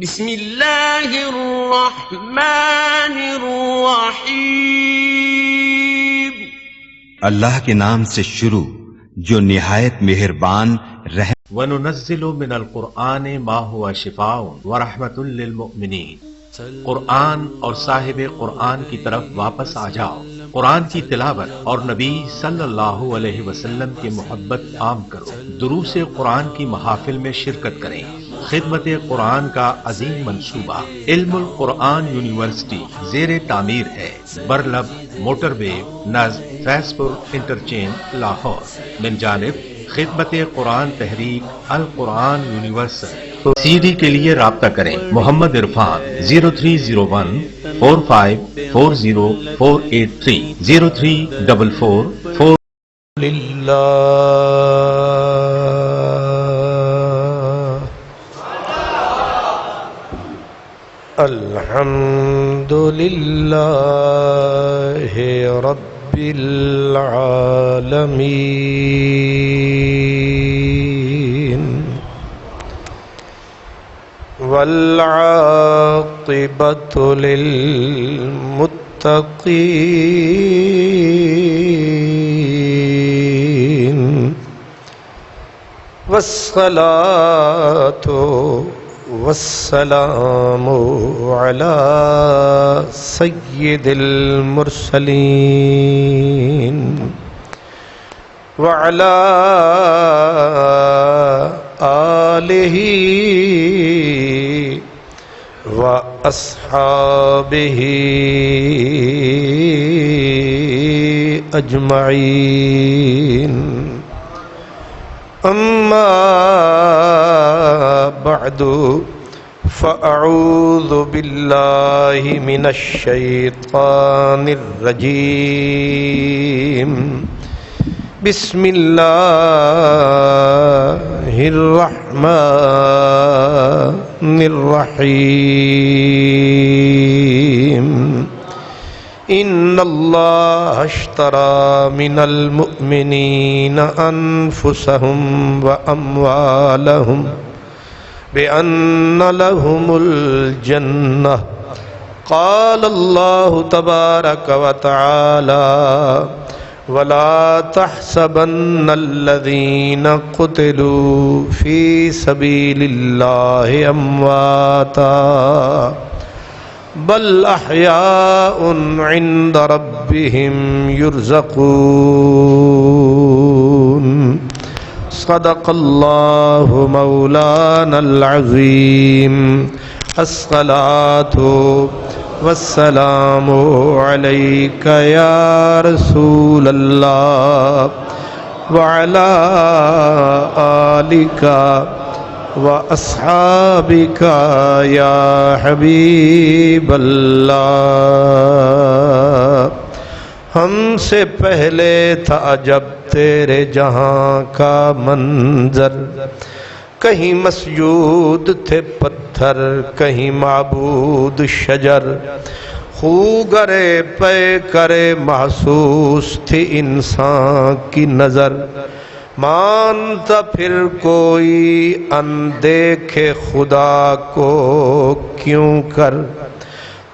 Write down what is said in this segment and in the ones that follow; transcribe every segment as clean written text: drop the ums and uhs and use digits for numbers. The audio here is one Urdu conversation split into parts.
بسم اللہ الرحمن الرحیم. اللہ کے نام سے شروع جو نہایت مہربان رحم. وَنُنَزِّلُ مِنَ الْقُرْآنِ مَا هُوَ شِفَاءٌ وَرَحْمَةٌ لِّلْمُؤْمِنِينَ. قرآن اور صاحب قرآن کی طرف واپس آ جاؤ. قرآن کی تلاوت اور نبی صلی اللہ علیہ وسلم کی محبت عام کرو. دروس قرآن کی محافل میں شرکت کریں. خدمت قرآن کا عظیم منصوبہ علم القرآن یونیورسٹی زیر تعمیر ہے. برلب موٹر وے نزد فیض پور انٹرچینج لاہور. من جانب خدمت قرآن تحریک القرآن یونیورسل. سی ڈی کے لیے رابطہ کریں. محمد عرفان 0301 4540 483 0344 الحمد للہ رب العالمین والعاقبۃ للمتقین والصلاۃ والسلام علی سید المرسلین وعلی آلہ واصحابہ اجمعین. اما بعد فاعوذ باللہ من الشیطان الرجیم. بسم اللہ الرحمن الرحیم. ان اللہ اشتری من المؤمنین انفسهم واموالهم بأن لهم الجنة. قال الله تبارك وتعالى ولا تحسبن الذين قتلوا في سبيل الله أمواتا بل أحياء عند ربهم يرزقون. صدق اللہ مولانا العظیم. الصلاۃ والسلام علیک یا رسول اللہ وعلی آلک واصحابک یا حبیب اللہ. ہم سے پہلے تھا جب تیرے جہاں کا منظر، کہیں مسجود تھے پتھر کہیں معبود شجر. خو گرے پے کرے محسوس تھی انسان کی نظر. مانتا پھر کوئی اندیکھے خدا کو کیوں کر.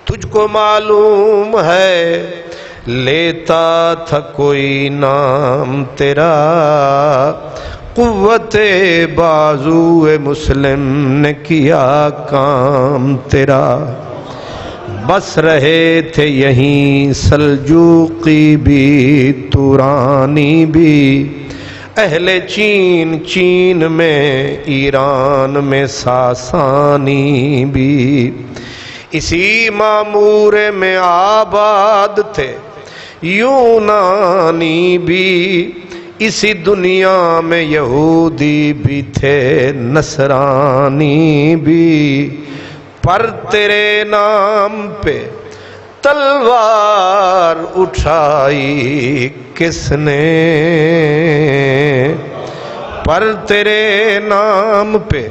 تجھ کو معلوم ہے لیتا تھا کوئی نام تیرا، قوت بازو مسلم نے کیا کام تیرا. بس رہے تھے یہیں سلجوقی بھی تورانی بھی، اہل چین چین میں ایران میں ساسانی بھی. اسی معمورے میں آباد تھے یونانی بھی، اسی دنیا میں یہودی بھی تھے نصرانی بھی. پر تیرے نام پہ تلوار اٹھائی کس نے، پر تیرے نام پہ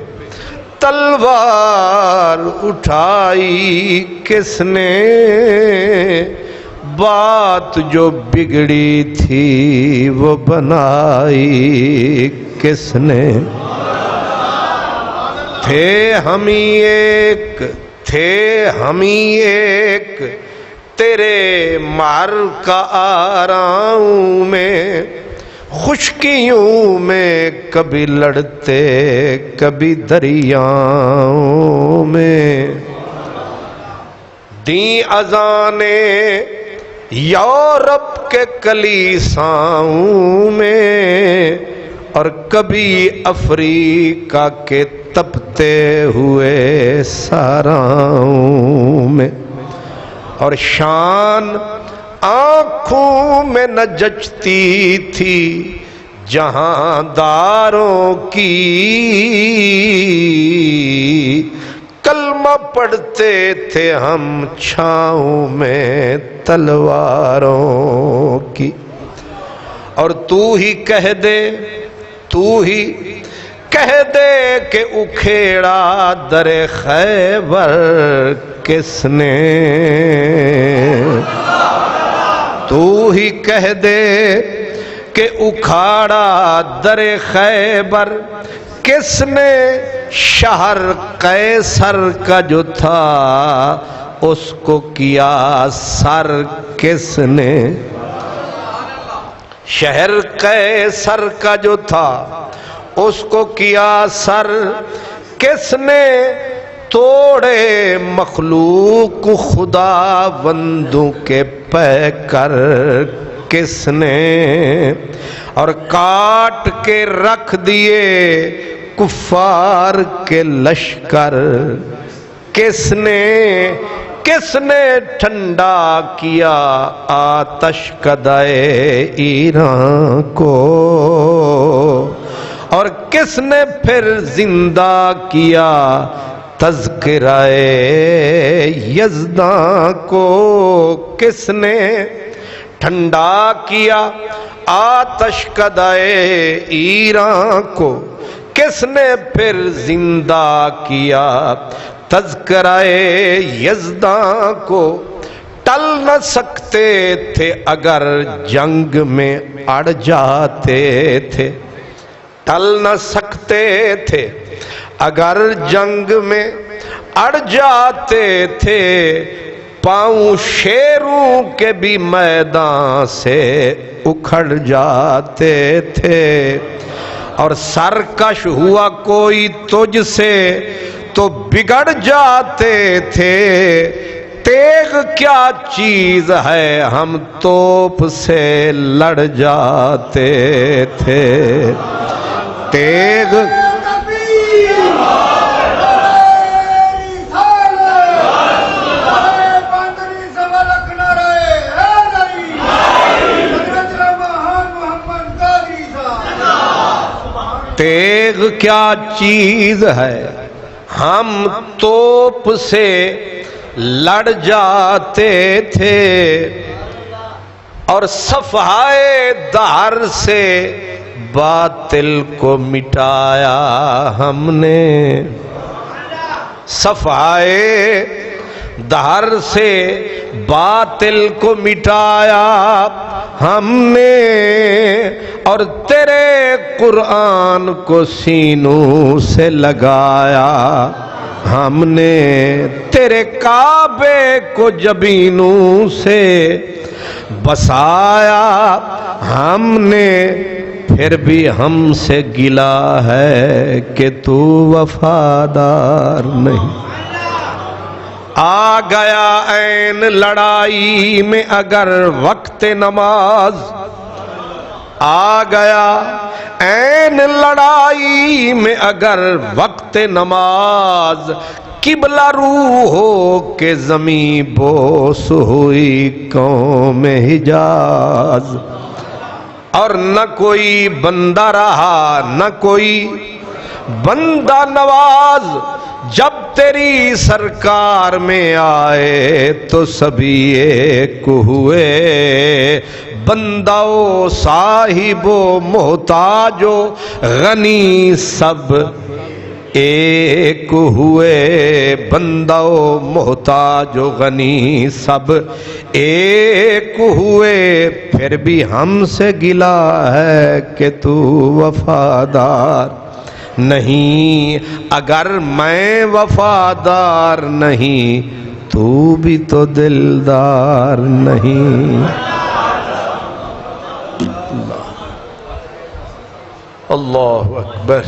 تلوار اٹھائی کس نے. بات جو بگڑی تھی وہ بنائی کس نے. تھے ہم ہی ایک، تھے ہم ہی ایک تیرے مار کا آراؤں میں، خشکیوں میں کبھی لڑتے کبھی دریاؤں میں، دیں اذانیں یورپ کے کلیساؤں میں، اور کبھی افریقہ کے تپتے ہوئے صحراؤں میں، اور شان آنکھوں میں نہ جچتی تھی جہاں داروں کی، کلمہ پڑھتے تھے ہم چھاؤں میں تلواروں کی، اور تو ہی کہہ دے، تو ہی کہہ دے کہ اکھیڑا در خیبر کس نے، تو ہی کہہ دے کہ اکھاڑا در خیبر کس نے، شہر قیصر کا جو تھا اس کو کیا سر کس نے، شہر قیصر کا جو تھا اس کو کیا سر کس نے، توڑے مخلوق خدا بندوں کے پیکر کس نے، اور کاٹ کے رکھ دیے کفار کے لشکر کس نے، کس نے ٹھنڈا کیا آتش کدائے ایران کو، اور کس نے پھر زندہ کیا تذکرہ یزداں کو، کس نے ٹھنڈا کیا آتش کدائے ایران کو، کس نے پھر زندہ کیا تذکرہ یزداں کو، ٹل نہ سکتے تھے اگر جنگ میں اڑ جاتے تھے، ٹل نہ سکتے تھے اگر جنگ میں اڑ جاتے تھے، پاؤں شیروں کے بھی میدان سے اکھڑ جاتے تھے، اور سرکش ہوا کوئی تجھ سے تو بگڑ جاتے تھے، تیغ کیا چیز ہے ہم توپ سے لڑ جاتے تھے، تیغ تیغ کیا چیز ہے ہم توپ سے لڑ جاتے تھے، اور صفحائے دہر سے باطل کو مٹایا ہم نے، صفحائے دہر سے باطل کو مٹایا ہم نے، اور تیرے قرآن کو سینوں سے لگایا ہم نے، تیرے کعبے کو جبینوں سے بسایا ہم نے، پھر بھی ہم سے گلا ہے کہ تو وفادار نہیں، آ گیا عین لڑائی میں اگر وقت نماز، آ گیا عین لڑائی میں اگر وقت نماز، قبلہ رو ہو کہ زمین بوس ہوئی قوم حجاز، اور نہ کوئی بندہ رہا نہ کوئی بندہ نواز، جب تیری سرکار میں آئے تو سبھی ایک ہوئے، بندہ و صاحب و محتاج و غنی سب ایک ہوئے، بندہ و محتاج و غنی سب ایک ہوئے، پھر بھی ہم سے گلا ہے کہ تو وفادار نہیں اگر میں وفادار نہیں تو بھی تو دلدار نہیں. اللہ اکبر.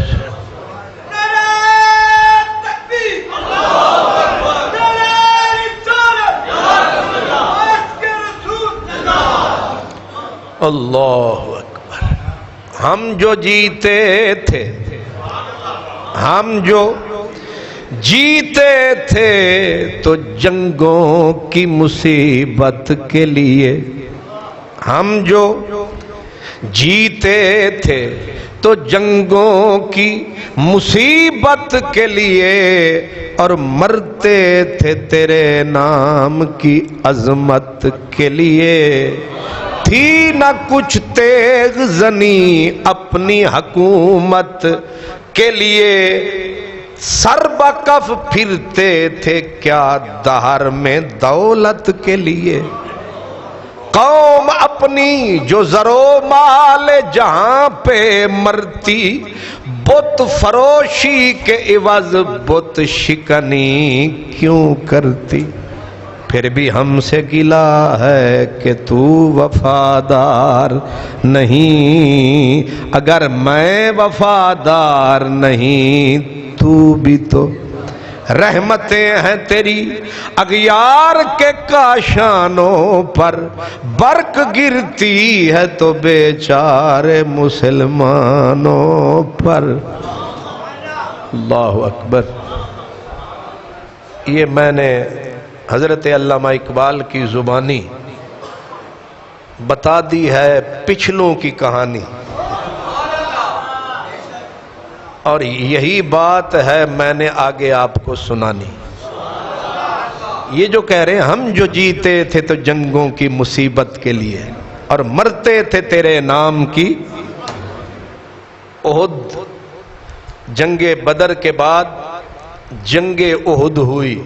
اللہ اکبر. ہم جو جیتے تھے، ہم جو جیتے تھے تو جنگوں کی مصیبت کے لیے، ہم جو جیتے تھے تو جنگوں کی مصیبت کے لیے، اور مرتے تھے تیرے نام کی عظمت کے لیے. تھی نہ کچھ تیغ زنی اپنی حکومت کے لیے، سر بکف پھرتے تھے کیا دہر میں دولت کے لیے. قوم اپنی جو زر و مال جہاں پہ مرتی، بت فروشی کے عوض بت شکنی کیوں کرتی. پھر بھی ہم سے گلا ہے کہ تو وفادار نہیں. اگر میں وفادار نہیں تو بھی تو. رحمتیں ہیں تیری اغیار کے کاشانوں پر، برق گرتی ہے تو بیچارے مسلمانوں پر. اللہ اکبر. یہ میں نے حضرت علامہ اقبال کی زبانی بتا دی ہے پچھلوں کی کہانی، اور یہی بات ہے میں نے آگے آپ کو سنانی. یہ جو کہہ رہے ہیں ہم جو جیتے تھے تو جنگوں کی مصیبت کے لیے، اور مرتے تھے تیرے نام کی. احد، جنگ بدر کے بعد جنگ احد ہوئی.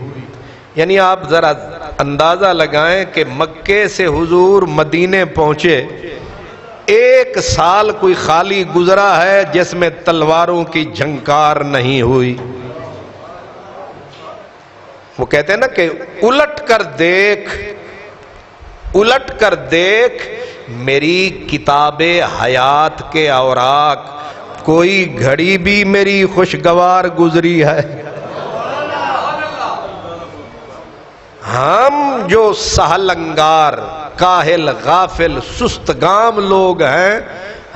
یعنی آپ ذرا اندازہ لگائیں کہ مکے سے حضور مدینے پہنچے، 1 سال کوئی خالی گزرا ہے جس میں تلواروں کی جھنکار نہیں ہوئی. وہ کہتے ہیں نا کہ الٹ کر دیکھ میری کتاب حیات کے اوراق، کوئی گھڑی بھی میری خوشگوار گزری ہے. ہم جو سہل انگار، کاہل، غافل، سست گام لوگ ہیں،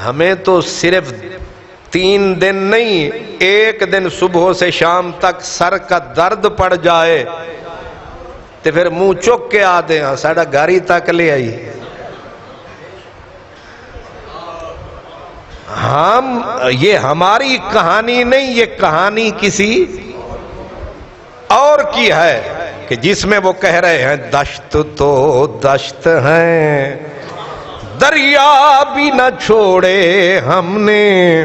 ہمیں تو صرف 3 دن نہیں، 1 دن صبح سے شام تک سر کا درد پڑ جائے تو پھر منہ چک کے آدھے ہاں ساڑھا گاڑی تک لے آئی. یہ ہماری کہانی نہیں، یہ کہانی کسی اور کی ہے کہ جس میں وہ کہہ رہے ہیں دشت تو دشت ہیں، دریا بھی نہ چھوڑے ہم نے.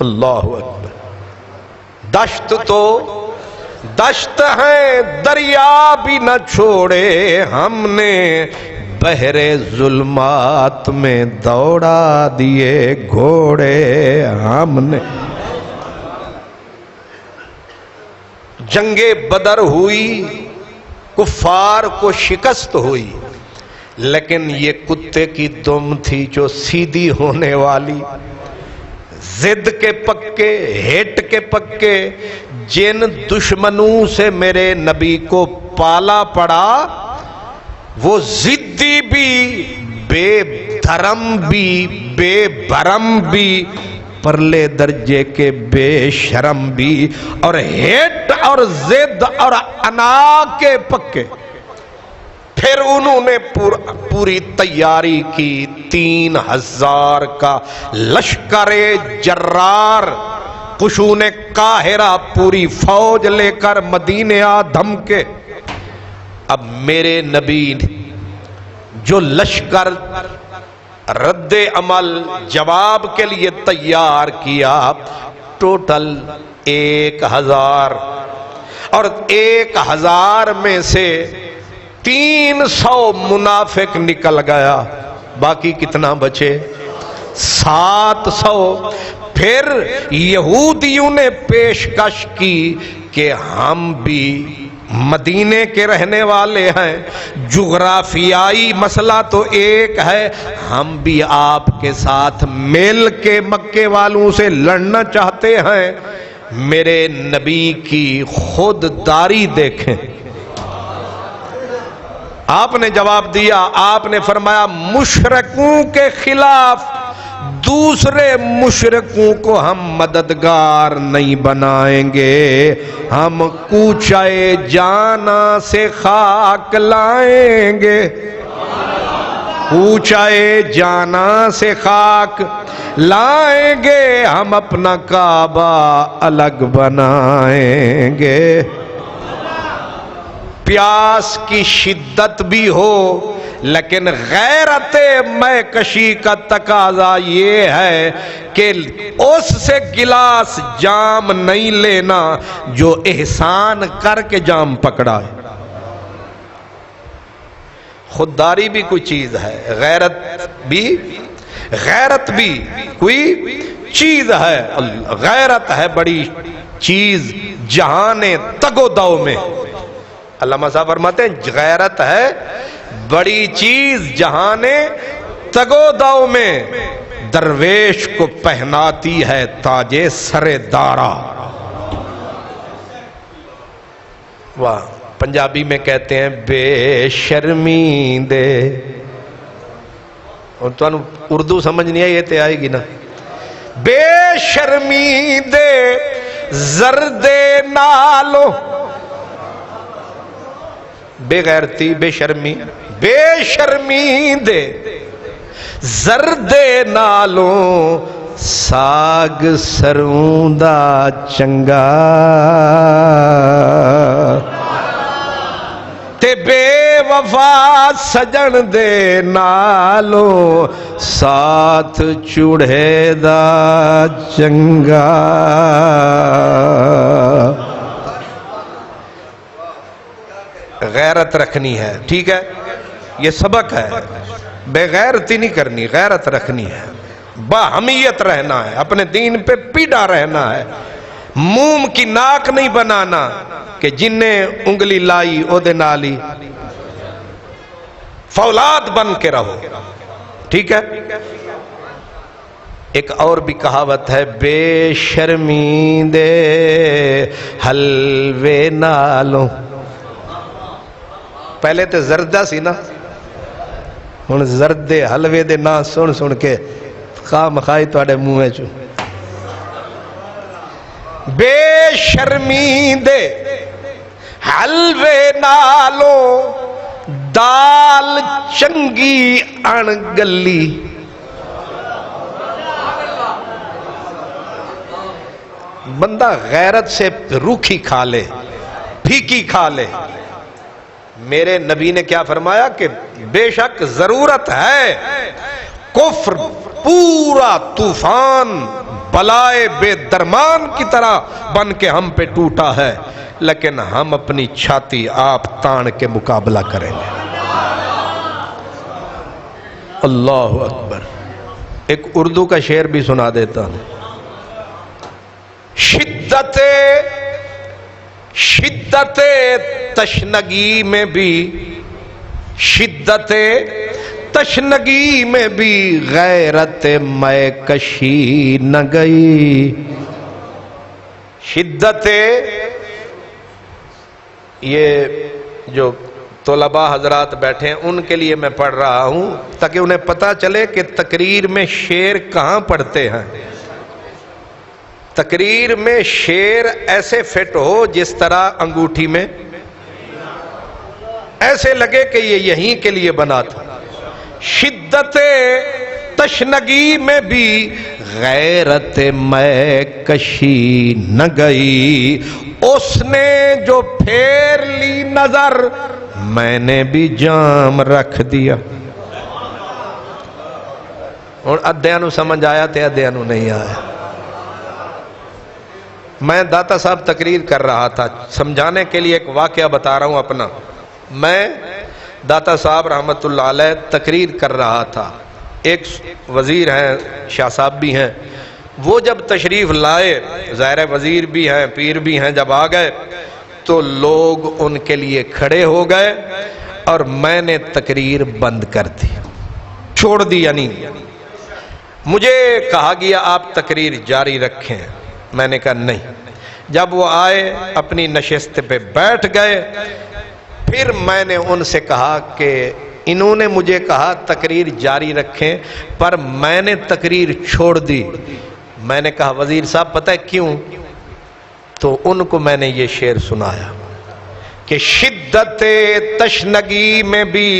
اللہ اکبر. دشت تو دشت ہیں، دریا بھی نہ چھوڑے ہم نے، بحر ظلمات میں دوڑا دیے گھوڑے ہم نے. جنگ بدر ہوئی، کفار کو شکست ہوئی، لیکن یہ کتے کی دم تھی جو سیدھی ہونے والی. ضد کے پکے، ہٹ کے پکے، جن دشمنوں سے میرے نبی کو پالا پڑا، وہ ضدی بھی، بے دھرم بھی، بے بھرم بھی، پرلے درجے کے بے شرم بھی، اور ہٹ اور ضد اور انا کے پکے. پھر انہوں نے پوری تیاری کی. 3000 کا لشکر جرار، قشون قاہرہ پوری فوج لے کر مدینے آ دھمکے. اب میرے نبی جو لشکر رد عمل جواب کے لیے تیار کیا، ٹوٹل 1000، اور 1000 میں سے 300 منافق نکل گیا. باقی کتنا بچے؟ 700. پھر یہودیوں نے پیشکش کی کہ ہم بھی مدینے کے رہنے والے ہیں، جغرافیائی مسئلہ تو ایک ہے، ہم بھی آپ کے ساتھ مل کے مکے والوں سے لڑنا چاہتے ہیں۔ میرے نبی کی خودداری دیکھیں، آپ نے جواب دیا، آپ نے فرمایا مشرکوں کے خلاف دوسرے مشرکوں کو ہم مددگار نہیں بنائیں گے، ہم کوچے جانا سے خاک لائیں گے، کوچے جانا سے خاک لائیں گے، ہم اپنا کعبہ الگ بنائیں گے۔ پیاس کی شدت بھی ہو لیکن غیرت میں کشی کا تقاضا یہ ہے کہ اس سے گلاس جام نہیں لینا جو احسان کر کے جام پکڑا ہے۔ خودداری بھی کوئی چیز ہے، غیرت بھی کوئی چیز ہے، غیرت ہے بڑی چیز جہان تگ و دو میں۔ علامہ صاحب فرماتے ہیں غیرت ہے بڑی چیز جہان تگ و دو میں، درویش کو پہناتی ہے تاج سر دارا۔ واہ، پنجابی میں کہتے ہیں بے شرمی دے، اور تو اردو سمجھ نہیں آئی، یہ تے آئے گی نا۔ بے شرمی دے زردے نالو، بے غیرتی، بے شرمی دے زردے نالوں ساگ سروں دا چنگا، تے بے وفا سجن دے نالوں ساتھ چوڑے دا چنگا۔ غیرت رکھنی ہے، ٹھیک ہے، یہ سبق ہے، بے غیرتی نہیں کرنی، غیرت رکھنی ہے، باہمیت رہنا ہے، اپنے دین پہ پیڑا رہنا ہے، موم کی ناک نہیں بنانا کہ جن نے انگلی لائی او دے نالی، فولاد بن کے رہو، ٹھیک ہے۔ ایک اور بھی کہاوت ہے، بے شرمی دے حلوے نالوں، پہلے تو زردہ سی نا، ہن زردے حلوے دے نا سن سن کے خواہ مخائی تواڈے منہ چوں۔ بے شرمی دے حلوے نالوں دال چنگی ان گلی، بندہ غیرت سے روکھی کھا لے، پھیکی کھا لے۔ میرے نبی نے کیا فرمایا کہ بے شک ضرورت ہے، کفر پورا طوفان بلائے بے درمان کی طرح بن کے ہم پہ ٹوٹا ہے، لیکن ہم اپنی چھاتی آپ تان کے مقابلہ کریں گے۔ اللہ اکبر۔ ایک اردو کا شعر بھی سنا دیتا ہوں۔ شدت تشنگی میں بھی، شدت تشنگی میں بھی غیرت میں کشی نہ گئی۔ شدت، یہ جو طلباء حضرات بیٹھے ہیں ان کے لیے میں پڑھ رہا ہوں تاکہ انہیں پتہ چلے کہ تقریر میں شعر کہاں پڑھتے ہیں۔ تقریر میں شعر ایسے فٹ ہو جس طرح انگوٹھی میں، ایسے لگے کہ یہ یہیں کے لیے بنا تھا۔ شدت تشنگی میں بھی غیرت میں کشی نہ گئی، اس نے جو پھیر لی نظر میں نے بھی جام رکھ دیا۔ اور ادھیاں نو سمجھ آیا تے ادھیاں نو نہیں آیا۔ میں داتا صاحب تقریر کر رہا تھا، سمجھانے کے لیے ایک واقعہ بتا رہا ہوں اپنا۔ میں داتا صاحب رحمت اللہ علیہ تقریر کر رہا تھا، ایک وزیر ہیں، شاہ صاحب بھی ہیں، وہ جب تشریف لائے، ظاہر وزیر بھی ہیں پیر بھی ہیں، جب آ گئے تو لوگ ان کے لیے کھڑے ہو گئے اور میں نے تقریر بند کر دی، چھوڑ دی، یعنی مجھے کہا گیا آپ تقریر جاری رکھیں، میں نے کہا نہیں۔ جب وہ آئے اپنی نشست پہ بیٹھ گئے، پھر میں نے ان سے کہا کہ انہوں نے مجھے کہا تقریر جاری رکھیں پر میں نے تقریر چھوڑ دی۔ میں نے کہا وزیر صاحب پتہ ہے کیوں؟ تو ان کو میں نے یہ شعر سنایا کہ شدت تشنگی میں بھی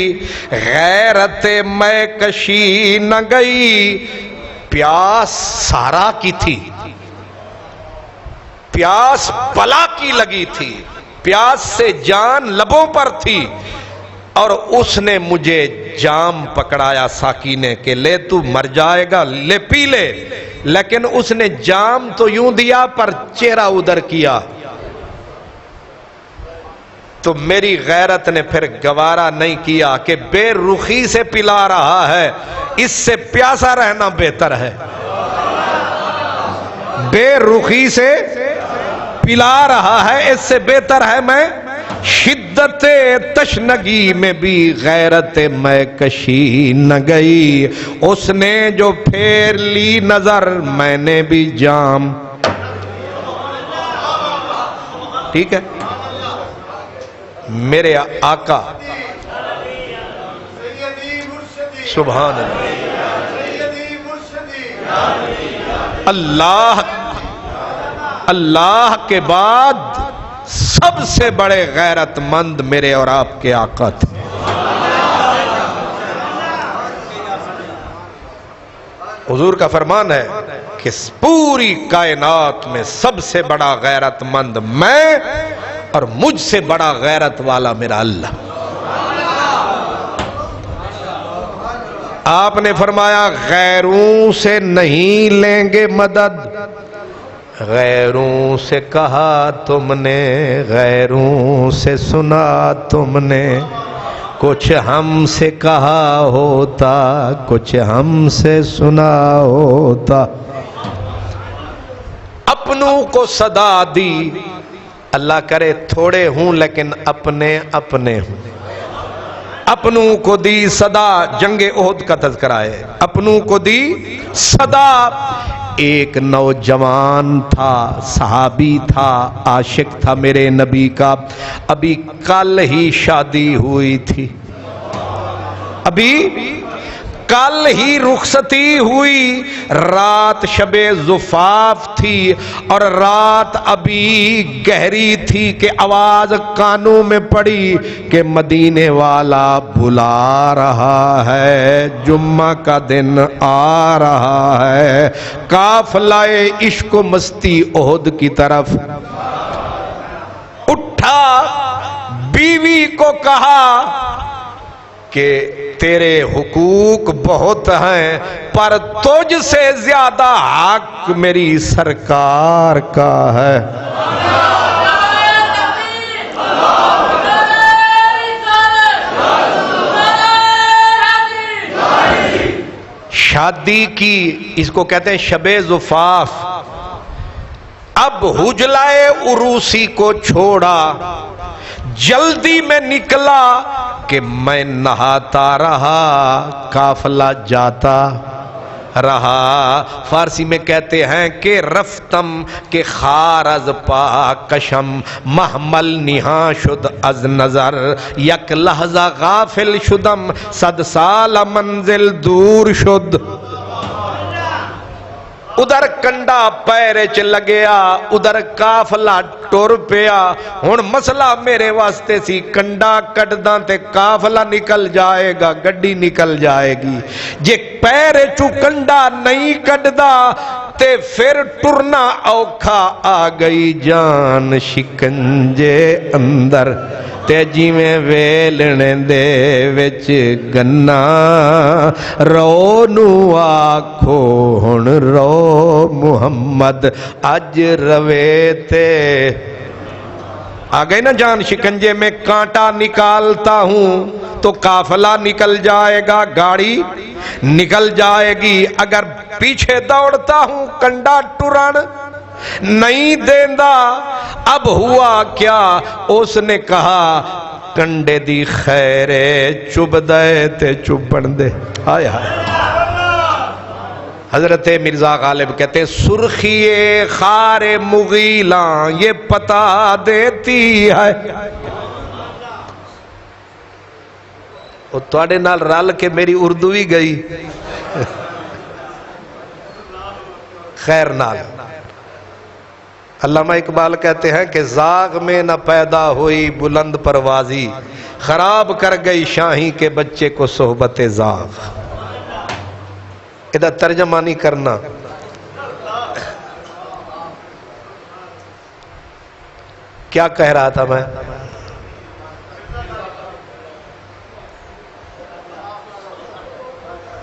غیرت میں کشی نہ گئی، پیاس سارا کی تھی، پیاس بلا کی لگی تھی، پیاس سے جان لبوں پر تھی، اور اس نے مجھے جام پکڑایا ساقی نے کہ لے تو مر جائے گا، لے پی لے، لیکن اس نے جام تو یوں دیا پر چہرہ ادھر کیا۔ تو میری غیرت نے پھر گوارا نہیں کیا کہ بے رخی سے پلا رہا ہے، اس سے پیاسا رہنا بہتر ہے، بے رخی سے پلا رہا ہے، اس سے بہتر ہے میں شدت تشنگی میں بھی غیرت میں کشی نہ گئی، اس نے جو پھیر لی نظر میں نے بھی جام۔ ٹھیک ہے، میرے آقا سبحان اللہ، اللہ کے بعد سب سے بڑے غیرت مند میرے اور آپ کے آقا تھے۔ حضور کا فرمان ہے کہ پوری کائنات میں سب سے بڑا غیرت مند میں اور مجھ سے بڑا غیرت والا میرا اللہ۔ آپ نے فرمایا غیروں سے نہیں لیں گے مدد، غیروں سے کہا تم نے، غیروں سے سنا تم نے، کچھ ہم سے کہا ہوتا، کچھ ہم سے سنا ہوتا۔ اپنوں کو صدا دی، اللہ کرے تھوڑے ہوں لیکن اپنے اپنے ہوں، اپنوں کو دی صدا، جنگ احد کا تذکرہ ہے، اپنوں کو دی صدا۔ ایک نوجوان تھا، صحابی تھا، عاشق تھا میرے نبی کا، ابھی کل ہی شادی ہوئی تھی، ابھی کل ہی رخصتی ہوئی، رات شب زفاف تھی اور رات ابھی گہری تھی کہ آواز کانوں میں پڑی کہ مدینے والا بلا رہا ہے، جمعہ کا دن آ رہا ہے، قافلہ عشق و مستی احد کی طرف اٹھا، بیوی کو کہا کہ تیرے حقوق بہت ہیں پر تجھ سے زیادہ حق میری سرکار کا ہے۔ شادی کی، اس کو کہتے ہیں شب زفاف۔ اب حجلائے عروسی کو چھوڑا، جلدی میں نکلا کہ میں نہاتا رہا، قافلہ جاتا رہا۔ فارسی میں کہتے ہیں کہ رفتم کہ خار از پا کشم، محمل نہاں شد از نظر، یک لحظہ غافل شدم، 100 سال منزل دور شد۔ ادھر کنڈا پیرے چ لگیا، ادھر قافلہ ٹر پیا، ہن مسئلہ میرے واسطے سی کنڈا کٹداں تے قافلہ نکل جائے گا، گڈی نکل جائے گی، جے پیرے چو کنڈا نہیں کٹدا تے پھر ٹرنا اوکھا، آ گئی جان شکنجے اندر، تے جیویں ویلنے دے وچ گنا، رو نو آکھو ہن رو محمد اج روے تے۔ آ گئی نا جان شکنجے میں، کانٹا نکالتا ہوں تو قافلہ نکل جائے گا، گاڑی نکل جائے گی، اگر پیچھے دوڑتا ہوں کنڈا ٹرن نہیں دیندا، اب ہوا کیا؟ اس نے کہا کنڈے دی خیرے چب دے تے چبن دے۔ آئے آئے۔ حضرت مرزا غالب کہتے سرخی خار مغیلاں یہ پتا دیتی ہے۔ وہ تواڈے نال رل کے میری اردو بھی گئی خیر نال۔ علامہ اقبال کہتے ہیں کہ زاغ میں نہ پیدا ہوئی بلند پروازی، خراب کر گئی شاہی کے بچے کو صحبت زاغ۔ ادھا ترجمہ نہیں کرنا، کیا کہہ رہا تھا میں؟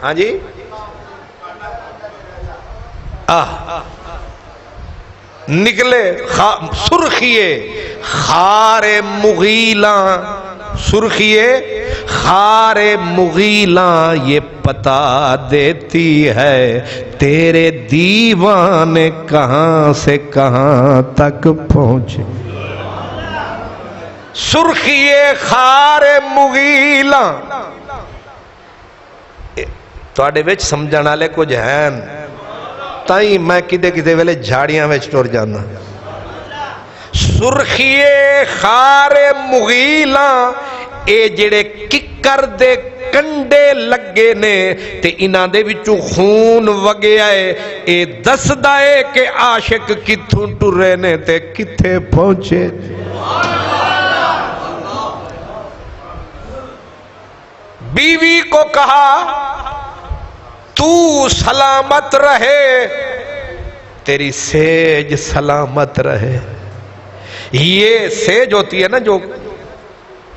ہاں جی نکلے سرخیے خار مغیلاں، سرخیے خار مغیلاں یہ پتا دیتی ہے تیرے دیوانے کہاں سے کہاں تک پہنچے۔ سرخیے خار مغیلاں تواڈے وچ سمجھن والے کچھ ہیں تائیں میں کدے کدے ویلے جھاڑیاں وچ ٹر جانا۔ سرخیے خار مغیلاں اے جڑے ککر دے کنڈے لگے نے تے انہاں دے وچوں خون وگیا ہے، اے دسدا ہے کہ عاشق کتھوں ٹرے نے تے کتھے پہنچے۔ بیوی کو کہا تو سلامت رہے، تیری سیج سلامت رہے۔ یہ سیج ہوتی ہے نا جو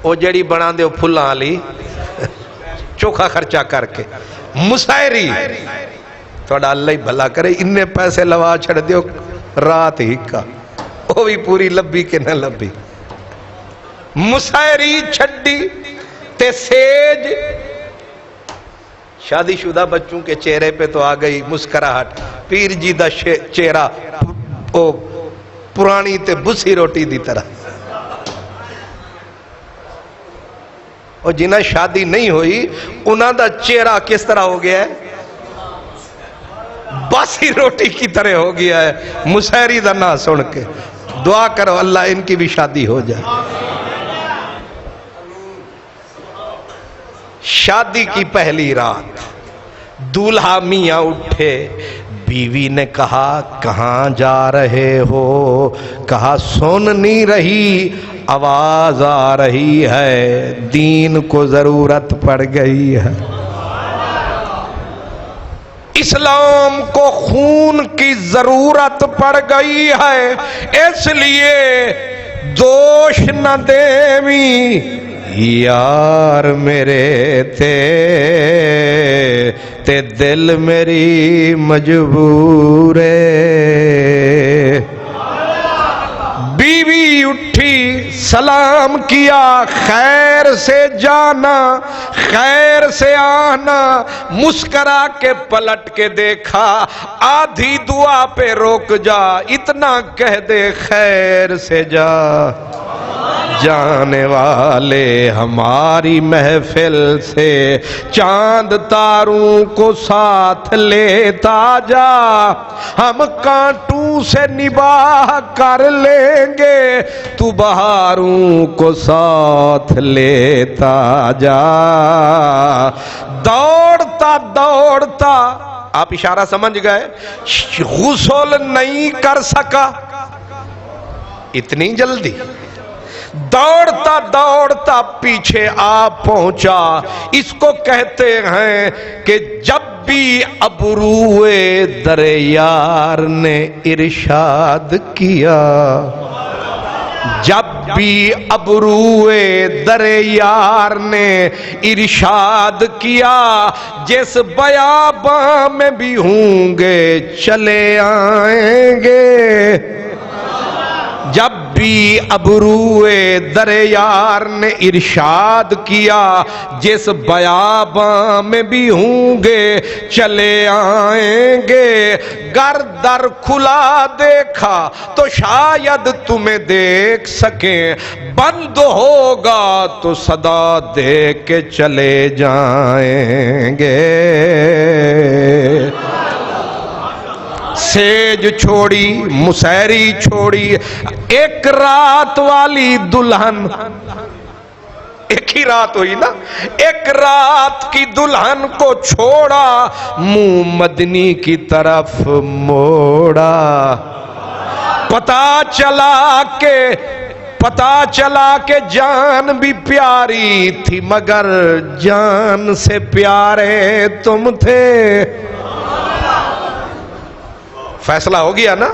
وہ جڑی بنا دے پھلاں والی چوکھا خرچہ کر کے، مسائری تھوڑا اللہ ہی بھلا کرے، انہیں پیسے لوا چھڑ دیو رات ہی کا وہ بھی پوری لبی کے نہ لبی۔ مسائری چھڑی تے سیج، شادی شدہ بچوں کے چہرے پہ تو آ گئی مسکراہٹ، پیر جی دا چہرہ پرانی تے بسی روٹی دی طرح۔ اور جنہیں شادی نہیں ہوئی انہاں دا چہرہ کس طرح ہو گیا ہے؟ باسی روٹی کی طرح ہو گیا ہے۔ مسحری دا نا سن کے دعا کرو اللہ ان کی بھی شادی ہو جائے۔ شادی کی پہلی رات دولہا میاں اٹھے، بیوی نے کہا کہاں جا رہے ہو؟ کہا سن نہیں رہی، آواز آ رہی ہے، دین کو ضرورت پڑ گئی ہے، اسلام کو خون کی ضرورت پڑ گئی ہے، اس لیے دوش نہ دیویں یار میرے تے دل میری مجبور ہے۔ بیوی اٹھی سلام کیا، خیر سے جانا خیر سے آنا، مسکرا کے پلٹ کے دیکھا، آدھی دعا پہ روک جا، اتنا کہہ دے خیر سے جا، جانے والے ہماری محفل سے چاند تاروں کو ساتھ لیتا جا، ہم کانٹوں سے نباہ کر لیں گے، تو بہاروں کو ساتھ لیتا جا۔ دوڑتا دوڑتا، آپ اشارہ سمجھ گئے، غسل نہیں کر سکا اتنی جلدی، دوڑتا دوڑتا پیچھے آ پہنچا۔ اس کو کہتے ہیں کہ جب بھی ابروئے در یار نے ارشاد کیا، جب بھی ابروئے در یار نے ارشاد کیا، جس بیاباں میں بھی ہوں گے چلے آئیں گے، جب بی ابروئے در یار نے ارشاد کیا جس بیاباں میں بھی ہوں گے چلے آئیں گے، گر در کھلا دیکھا تو شاید تمہیں دیکھ سکیں، بند ہوگا تو صدا دے کے چلے جائیں گے۔ سیج چھوڑی مسیری چھوڑی، ایک رات والی دلہن، ایک ہی رات ہوئی نا، ایک رات کی دلہن کو چھوڑا، منہ مدنی کی طرف موڑا، پتہ چلا کہ جان بھی پیاری تھی مگر جان سے پیارے تم تھے۔ فیصلہ ہو گیا نا،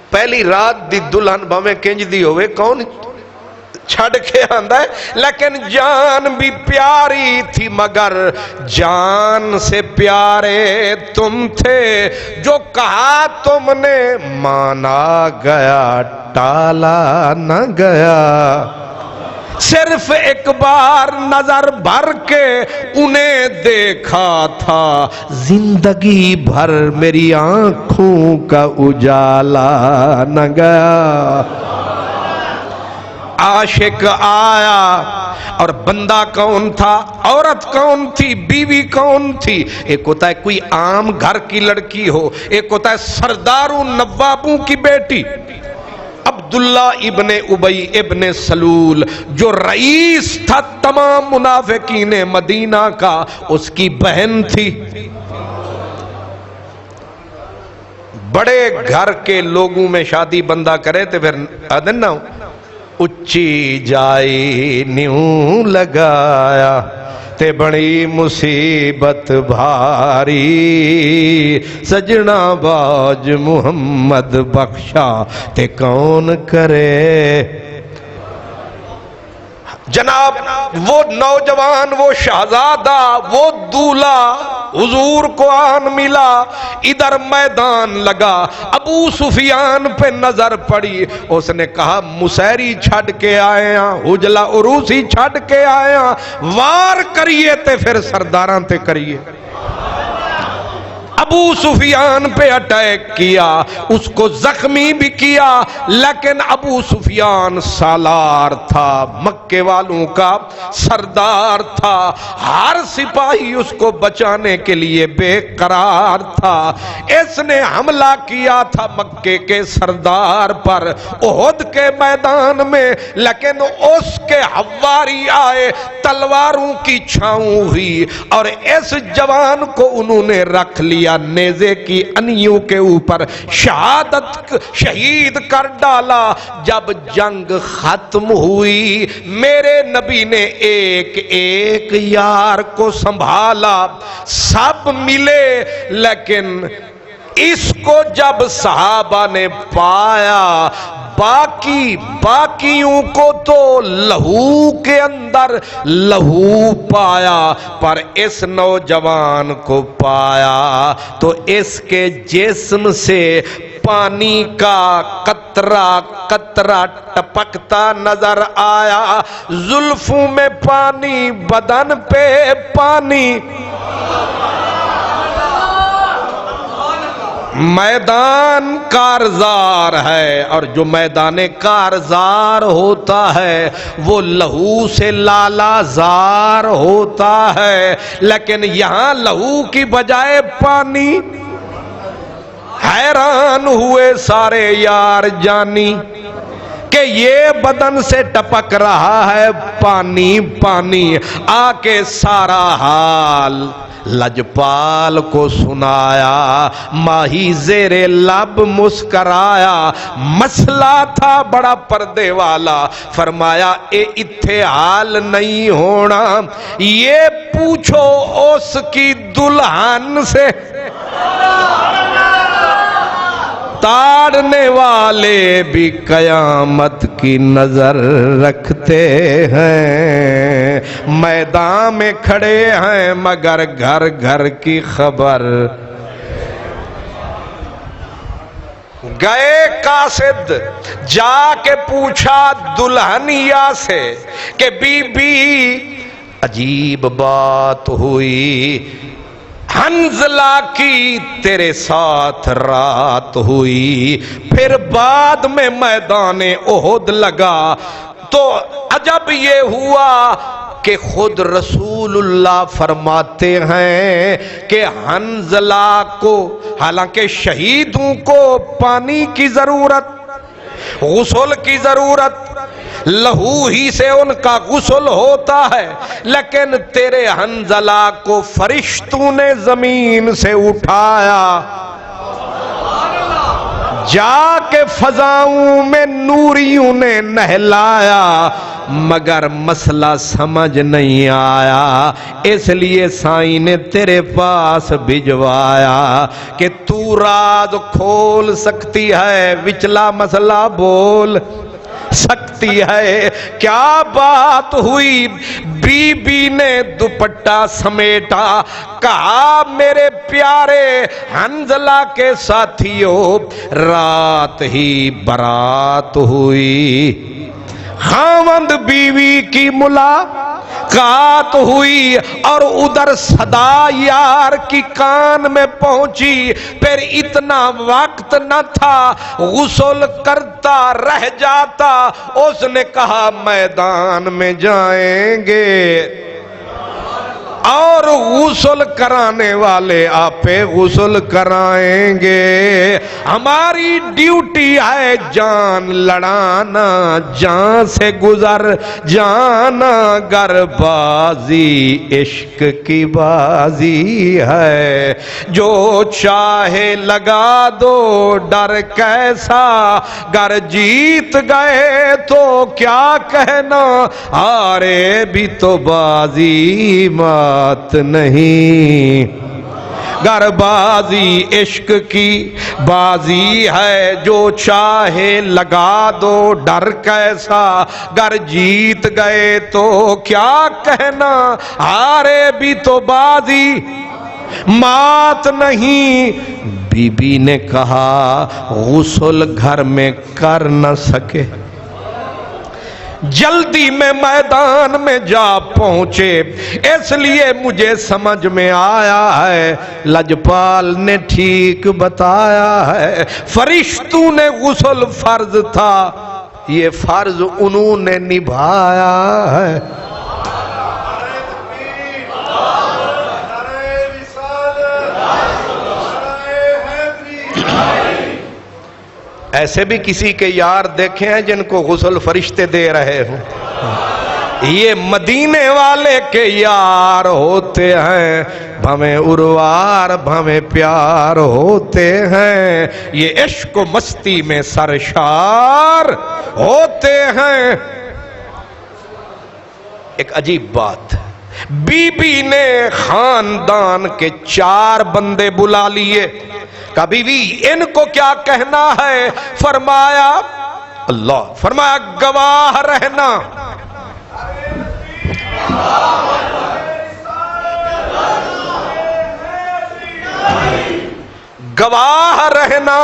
پہلی رات دی دلہن بھویں کنج دی ہوئے کون چھڑ کے آندہ ہے، لیکن جان بھی پیاری تھی مگر جان سے پیارے تم تھے، جو کہا تم نے مانا گیا ٹالا نہ گیا، صرف ایک بار نظر بھر کے انہیں دیکھا تھا، زندگی بھر میری آنکھوں کا اجالا نہ گیا۔ عاشق آیا اور بندہ کون تھا، عورت کون تھی، بیوی کون تھی؟ ایک ہوتا ہے کوئی عام گھر کی لڑکی ہو، ایک ہوتا ہے سرداروں نوابوں کی بیٹی۔ عبداللہ ابن ابی ابن سلول جو رئیس تھا تمام منافقین مدینہ کا، اس کی بہن تھی۔ بڑے گھر کے لوگوں میں شادی بندہ کرے تو پھر آدن نہ ہو، اچھی جائی نیوں لگایا تے بڑی مصیبت بھاری، سجنا باج محمد بخشا تے کون کرے۔ جناب وہ نوجوان، وہ شہزادہ، وہ دولہا حضور کو آن ملا، ادھر میدان لگا، ابو سفیان پہ نظر پڑی، اس نے کہا مسیری چھڑ کے آئے ہیں، حجلہ عروسی چھڑ کے آئے ہیں، وار کریے تے پھر سرداران تے کریے۔ ابو سفیان پہ اٹیک کیا، اس کو زخمی بھی کیا، لیکن ابو سفیان سالار تھا، مکے والوں کا سردار تھا، ہر سپاہی اس کو بچانے کے لیے بے قرار تھا۔ اس نے حملہ کیا تھا مکے کے سردار پر احد کے میدان میں، لیکن اس کے حواری آئے، تلواروں کی چھاؤں ہوئی اور اس جوان کو انہوں نے رکھ لیا، نیزے کی انیوں کے اوپر شہید کر ڈالا۔ جب جنگ ختم ہوئی میرے نبی نے ایک ایک یار کو سنبھالا، سب ملے، لیکن اس کو جب صحابہ نے پایا، باقیوں کو تو لہو کے اندر لہو پایا، پر اس نوجوان کو پایا تو اس کے جسم سے پانی کا قطرہ قطرہ ٹپکتا نظر آیا، زلفوں میں پانی، بدن پہ پانی۔ میدان کارزار ہے، اور جو میدان کارزار ہوتا ہے وہ لہو سے لالا زار ہوتا ہے، لیکن یہاں لہو کی بجائے پانی۔ حیران ہوئے سارے یار جانی کہ یہ بدن سے ٹپک رہا ہے پانی پانی، آ کے سارا حال لجپال کو سنایا، ماہی زیر لب مسکرایا، مسئلہ تھا بڑا پردے والا، فرمایا اے اتھے حال نہیں ہونا، یہ پوچھو اس کی دلہن سے۔ تاڑنے والے بھی قیامت کی نظر رکھتے ہیں، میدان میں کھڑے ہیں مگر گھر گھر کی خبر۔ گئے قاصد، جا کے پوچھا دلہنیا سے کہ بی بی عجیب بات ہوئی، حنظلہ کی تیرے ساتھ رات ہوئی، پھر بعد میں میدان احد لگا تو عجب یہ ہوا کہ خود رسول اللہ فرماتے ہیں کہ حنظلہ کو، حالانکہ شہیدوں کو پانی کی ضرورت، غسل کی ضرورت، لہو ہی سے ان کا غسل ہوتا ہے، لیکن تیرے حنظلہ کو فرشتوں نے زمین سے اٹھایا، جا کے فضاؤں میں نوریوں نے نہلایا، مگر مسئلہ سمجھ نہیں آیا، اس لیے سائیں نے تیرے پاس بھجوایا کہ تو راز کھول سکتی ہے، وچلا مسئلہ بول سکتی ہے۔ کیا بات ہوئی؟ بی بی نے دوپٹہ سمیٹا، کہا میرے پیارے حنظلہ کے ساتھیوں، رات ہی برات ہوئی، خاوند بیوی کی ملاقات ہوئی، اور ادھر صدا یار کی کان میں پہنچی، پھر اتنا وقت نہ تھا، غسل کرتا رہ جاتا۔ اس نے کہا میدان میں جائیں گے اور غسل کرانے والے آپے غسل کرائیں گے، ہماری ڈیوٹی ہے جان لڑانا، جان سے گزر جانا، گر بازی عشق کی بازی ہے، جو چاہے لگا دو ڈر کیسا، گر جیت گئے تو کیا کہنا، ہارے بھی تو بازی بات نہیں، گر بازی عشق کی بازی ہے، جو چاہے لگا دو ڈر کیسا، گر جیت گئے تو کیا کہنا، ہارے بھی تو بازی مات نہیں۔ بی بی نے کہا غسل گھر میں کر نہ سکے، جلدی میں میدان میں جا پہنچے، اس لیے مجھے سمجھ میں آیا ہے، لجپال نے ٹھیک بتایا ہے، فرشتوں نے غسل فرض تھا، یہ فرض انہوں نے نبھایا ہے۔ ایسے بھی کسی کے یار دیکھے ہیں جن کو غسل فرشتے دے رہے ہوں، یہ مدینے والے کے یار ہوتے ہیں، بھویں اروار بھویں پیار ہوتے ہیں، یہ عشق و مستی میں سرشار ہوتے ہیں۔ ایک عجیب بات، بی بی نے خاندان کے 4 بندے بلا لیے، کہا بیوی ان کو کیا کہنا ہے؟ فرمایا اللہ، فرمایا گواہ رہنا، گواہ رہنا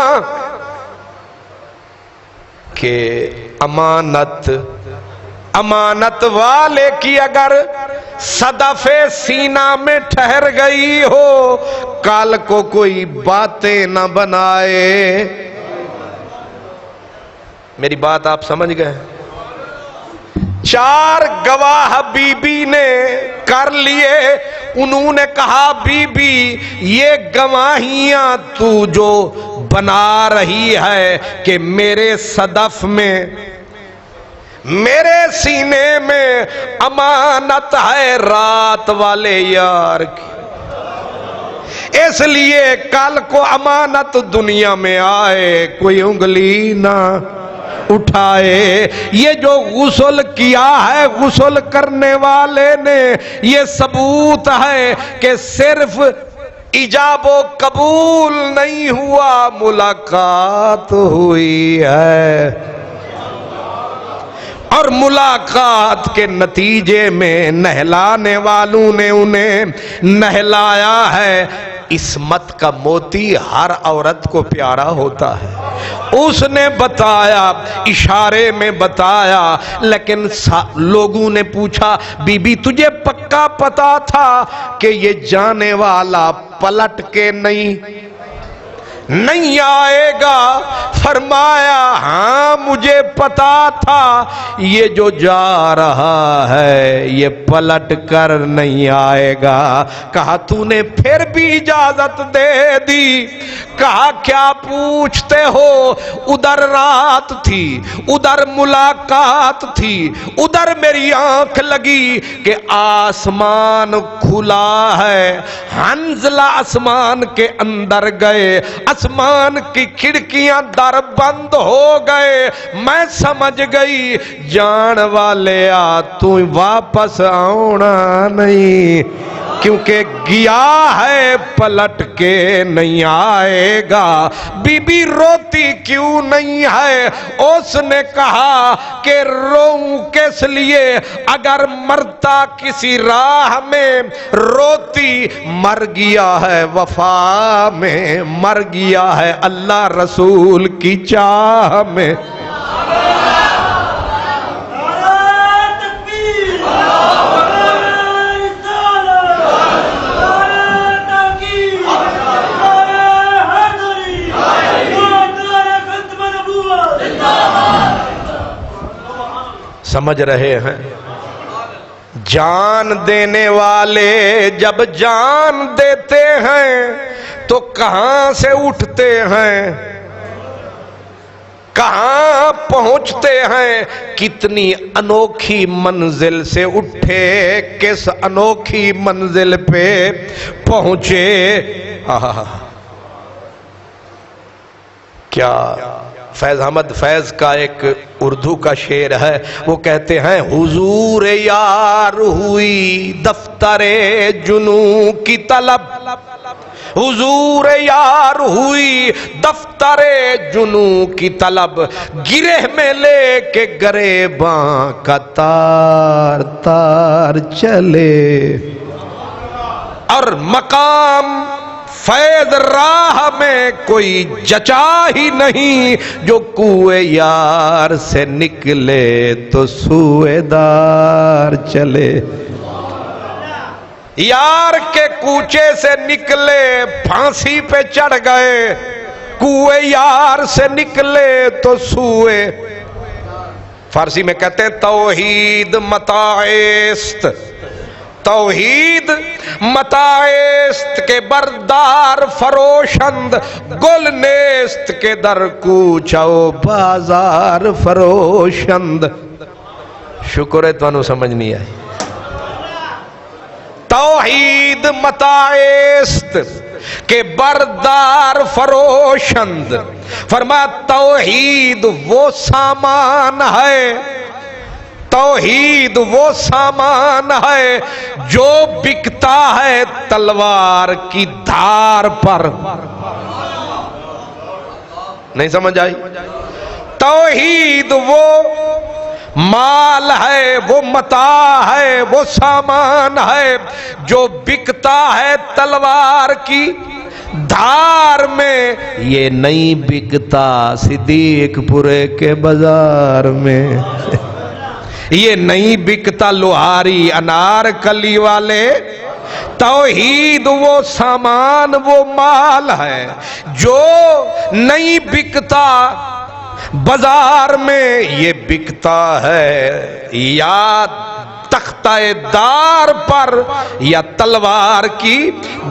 کہ امانت والے کی اگر صدف سینہ میں ٹھہر گئی ہو، کل کو کوئی باتیں نہ بنائے۔ میری بات آپ سمجھ گئے؟ 4 گواہ بی بی نے کر لیے، انہوں نے کہا بی بی یہ گواہیاں تو جو بنا رہی ہے کہ میرے صدف میں، میرے سینے میں امانت ہے رات والے یار کی، اس لیے کل کو امانت دنیا میں آئے کوئی انگلی نہ اٹھائے۔ یہ جو غسل کیا ہے غسل کرنے والے نے، یہ ثبوت ہے کہ صرف ایجاب و قبول نہیں ہوا، ملاقات ہوئی ہے، اور ملاقات کے نتیجے میں نہلانے والوں نے انہیں نہلایا ہے۔ عصمت کا موتی ہر عورت کو پیارا ہوتا ہے. اس نے بتایا، اشارے میں بتایا، لیکن لوگوں نے پوچھا بی بی تجھے پکا پتا تھا کہ یہ جانے والا پلٹ کے نہیں آئے گا؟ فرمایا ہاں مجھے پتا تھا یہ جو جا رہا ہے یہ پلٹ کر نہیں آئے گا. کہا تو نے پھر بھی اجازت دے دی. کہا کیا پوچھتے ہو؟ ادھر رات تھی، ادھر ملاقات تھی، ادھر میری آنکھ لگی کہ آسمان کھلا ہے. حنزلہ آسمان کے اندر گئے، آسمان کی کھڑکیاں در بند ہو گئے. میں سمجھ گئی جان والے تو واپس آنا نہیں، کیونکہ گیا ہے پلٹ کے نہیں آئے گا. بی بی روتی کیوں نہیں ہے؟ اس نے کہا کہ روؤں کس لیے؟ اگر مرتا کسی راہ میں روتی، مر گیا ہے وفا میں، مر گیا ہے اللہ رسول کی چاہ میں. سمجھ رہے ہیں؟ جان دینے والے جب جان دیتے ہیں تو کہاں سے اٹھتے ہیں، کہاں پہنچتے ہیں؟ کتنی انوکھی منزل سے اٹھے، کس انوکھی منزل پہ پہنچے. کیا فیض احمد فیض کا ایک اردو کا شعر ہے، وہ کہتے ہیں حضور یار ہوئی دفتر جنوں کی طلب، حضور یار ہوئی دفتر جنوں کی طلب، گرہ میں لے کے گریباں کا تار تار چلے. اور مقام فیض راہ میں کوئی جچا ہی نہیں، جو کوئے یار سے نکلے تو سوئے دار چلے. یار کے کوچے سے نکلے پھانسی پہ چڑھ گئے، کوئے یار سے نکلے تو سوئے. فارسی میں کہتے ہیں توحید متاعست، توحید متاعست کے بردار فروشند، گل نیست کے در کوچو بازار فروشند. شکر ہے تو سمجھ نہیں آئی. توحید متاعست کے بردار فروشند، فرمایا توحید وہ سامان ہے، توحید وہ سامان ہے جو بکتا ہے تلوار کی دھار پر. نہیں سمجھ آئی؟ توحید وہ مال ہے، وہ متاع ہے، وہ سامان ہے جو بکتا ہے تلوار کی دھار میں. یہ نہیں بکتا صدیق پورے کے بازار میں، یہ نہیں بکتا لوہاری انار کلی والے. توحید وہ سامان وہ مال ہے جو نہیں بکتا بازار میں، یہ بکتا ہے یا تختہ دار پر یا تلوار کی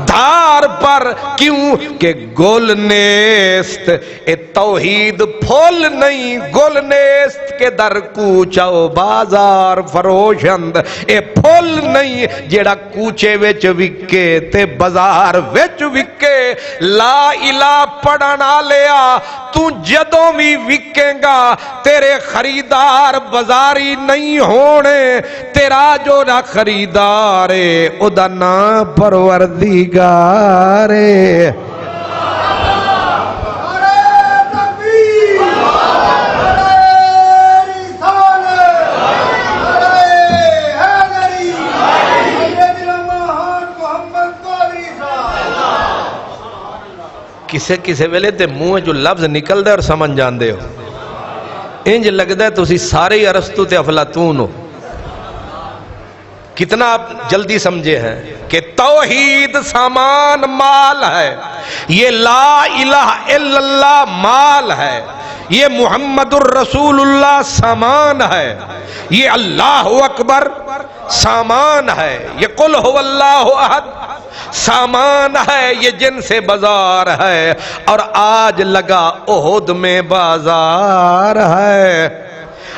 دھار پر. کیوں کہ گل نیست اے توحید پھول نہیں، گل نیست کے در کوچو بازار فروشند، اے پھول نہیں جیڑا کوچے وچ وکے تے بازار وچ وکے. لا الہ پڑھنا لیا تو جدوں بھی وکے گا تیرے خریدار بازاری نہیں ہونے. تیرا جو نہ خریدار ہے او دا نا پروردگار ہے. کسے کسے ویلے تے منہ جو لفظ نکل دے اور سمجھ جان دے ہو، انج لگ دے تسی سارے ہی ارسطو تے افلاطون ہو۔ کتنا آپ جلدی سمجھے ہیں کہ توحید سامان مال ہے، یہ لا الہ الا اللہ مال ہے، یہ محمد الرسول اللہ سامان ہے، یہ اللہ اکبر سامان ہے، یہ قل هو اللہ احد سامان ہے، یہ جن سے بازار ہے، اور آج لگا احد میں بازار ہے،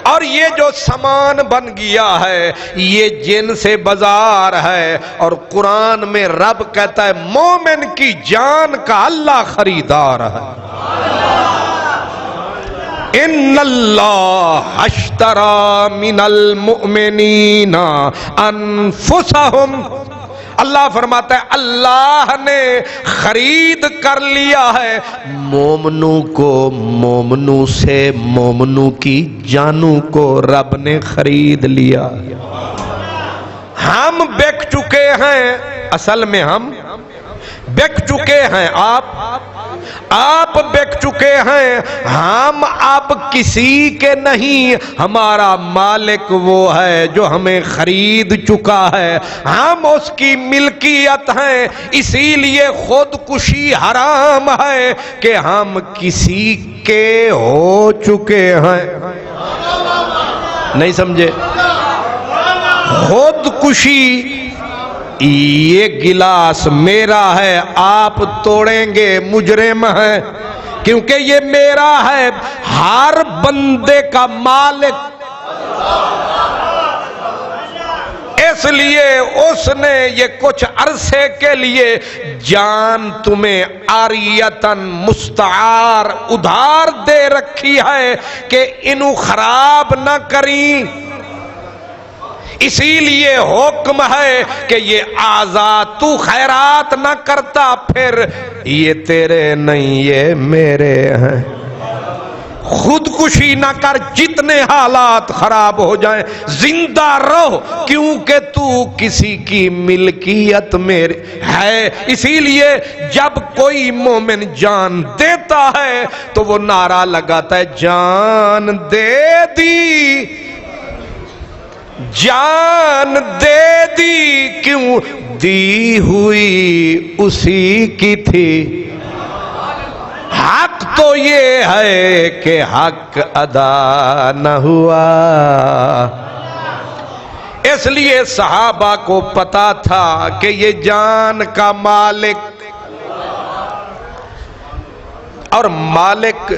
اور یہ جو سامان بن گیا ہے یہ جن سے بازار ہے۔ اور قرآن میں رب کہتا ہے مومن کی جان کا اللہ خریدار ہے۔ ان اللہ اشتری من المؤمنین انفسہم، اللہ فرماتا ہے اللہ نے خرید کر لیا ہے مومنوں کو، مومنوں سے، مومنوں کی جانوں کو رب نے خرید لیا۔ ہم بک چکے ہیں، اصل میں ہم بک چکے ہیں، آپ بک چکے ہیں، ہم اب کسی کے نہیں، ہمارا مالک وہ ہے جو ہمیں خرید چکا ہے، ہم اس کی ملکیت ہیں، اسی لیے خودکشی حرام ہے کہ ہم کسی کے ہو چکے ہیں۔ نہیں سمجھے؟ خودکشی، یہ گلاس میرا ہے، آپ توڑیں گے مجرم ہیں، کیونکہ یہ میرا ہے، ہر بندے کا مالک، اس لیے اس نے یہ کچھ عرصے کے لیے جان تمہیں عاریتاً مستعار ادھار دے رکھی ہے کہ انہوں خراب نہ کریں، اسی لیے حکم ہے کہ یہ آزاد، تو خیرات نہ کرتا پھر یہ تیرے نہیں یہ میرے ہیں۔ خودکشی نہ کر، جتنے حالات خراب ہو جائیں زندہ رہو، کیونکہ تو کسی کی ملکیت میں ہے۔ اسی لیے جب کوئی مومن جان دیتا ہے تو وہ نعرہ لگاتا ہے جان دے دی، جان دے دی، کیوں دی ہوئی اسی کی تھی، حق تو یہ ہے کہ حق ادا نہ ہوا۔ اس لیے صحابہ کو پتا تھا کہ یہ جان کا مالک، اور مالک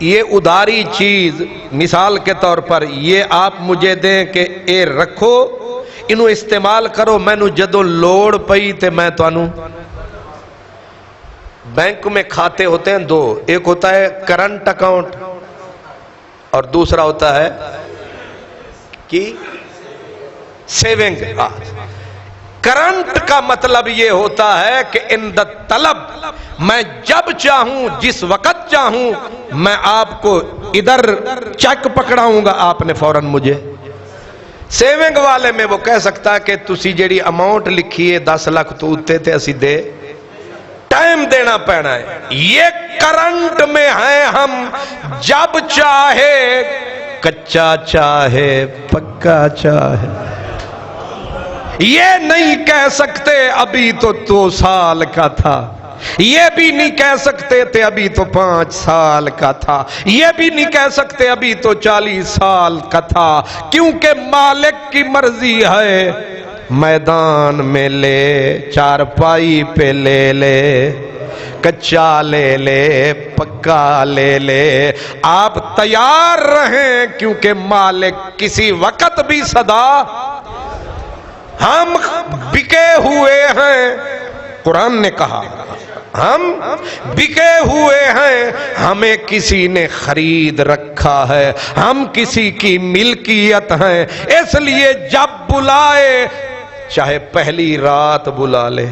یہ اداری چیز، مثال کے طور پر یہ آپ مجھے دیں کہ اے رکھو، انہوں استعمال کرو، میں نو جدوں لوڑ پئی تے میں تو انہوں۔ بینک میں کھاتے ہوتے ہیں دو، ایک ہوتا ہے کرنٹ اکاؤنٹ اور دوسرا ہوتا ہے کی سیونگ۔ کرنٹ کا مطلب یہ ہوتا ہے کہ اند طلب، میں جب چاہوں جس وقت چاہوں میں آپ کو ادھر چیک پکڑاؤں گا، آپ نے فوراً مجھے۔ سیونگ والے میں وہ کہہ سکتا کہ تسی جیڑی اماؤنٹ لکھی ہے 10 لاکھ تو اتے تے اسی دے، ٹائم دینا پینا ہے۔ یہ کرنٹ میں ہیں ہم، جب چاہے کچا چاہے پکا چاہے، یہ نہیں کہہ سکتے ابھی تو 2 سال کا تھا، یہ بھی نہیں کہہ سکتے تھے ابھی تو 5 سال کا تھا، یہ بھی نہیں کہہ سکتے ابھی تو 40 سال کا تھا، کیونکہ مالک کی مرضی ہے۔ میدان میں لے، چارپائی پہ لے لے، کچا لے لے، پکا لے لے، آپ تیار رہیں، کیونکہ مالک کسی وقت بھی صدا۔ ہم بکے ہوئے ہیں، قرآن نے کہا ہم بکے ہوئے ہیں، ہمیں کسی نے خرید رکھا ہے، ہم کسی کی ملکیت ہیں، اس لیے جب بلائے چاہے پہلی رات بلا لے،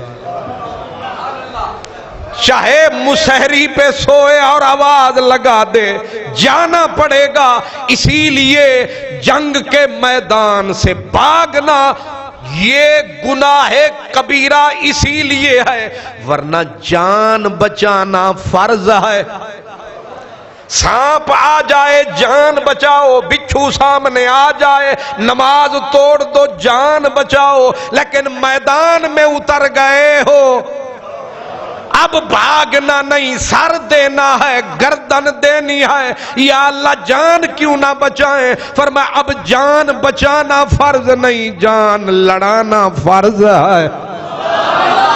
چاہے مسحری پہ سوئے اور آواز لگا دے، جانا پڑے گا۔ اسی لیے جنگ کے میدان سے بھاگنا یہ گناہ کبیرہ اسی لیے ہے، ورنہ جان بچانا فرض ہے۔ سانپ آ جائے جان بچاؤ، بچھو سامنے آ جائے نماز توڑ دو جان بچاؤ، لیکن میدان میں اتر گئے ہو، اب بھاگنا نہیں، سر دینا ہے، گردن دینی ہے، یا اللہ جان کیوں نہ بچائیں؟ فرمایا اب جان بچانا فرض نہیں، جان لڑانا فرض ہے،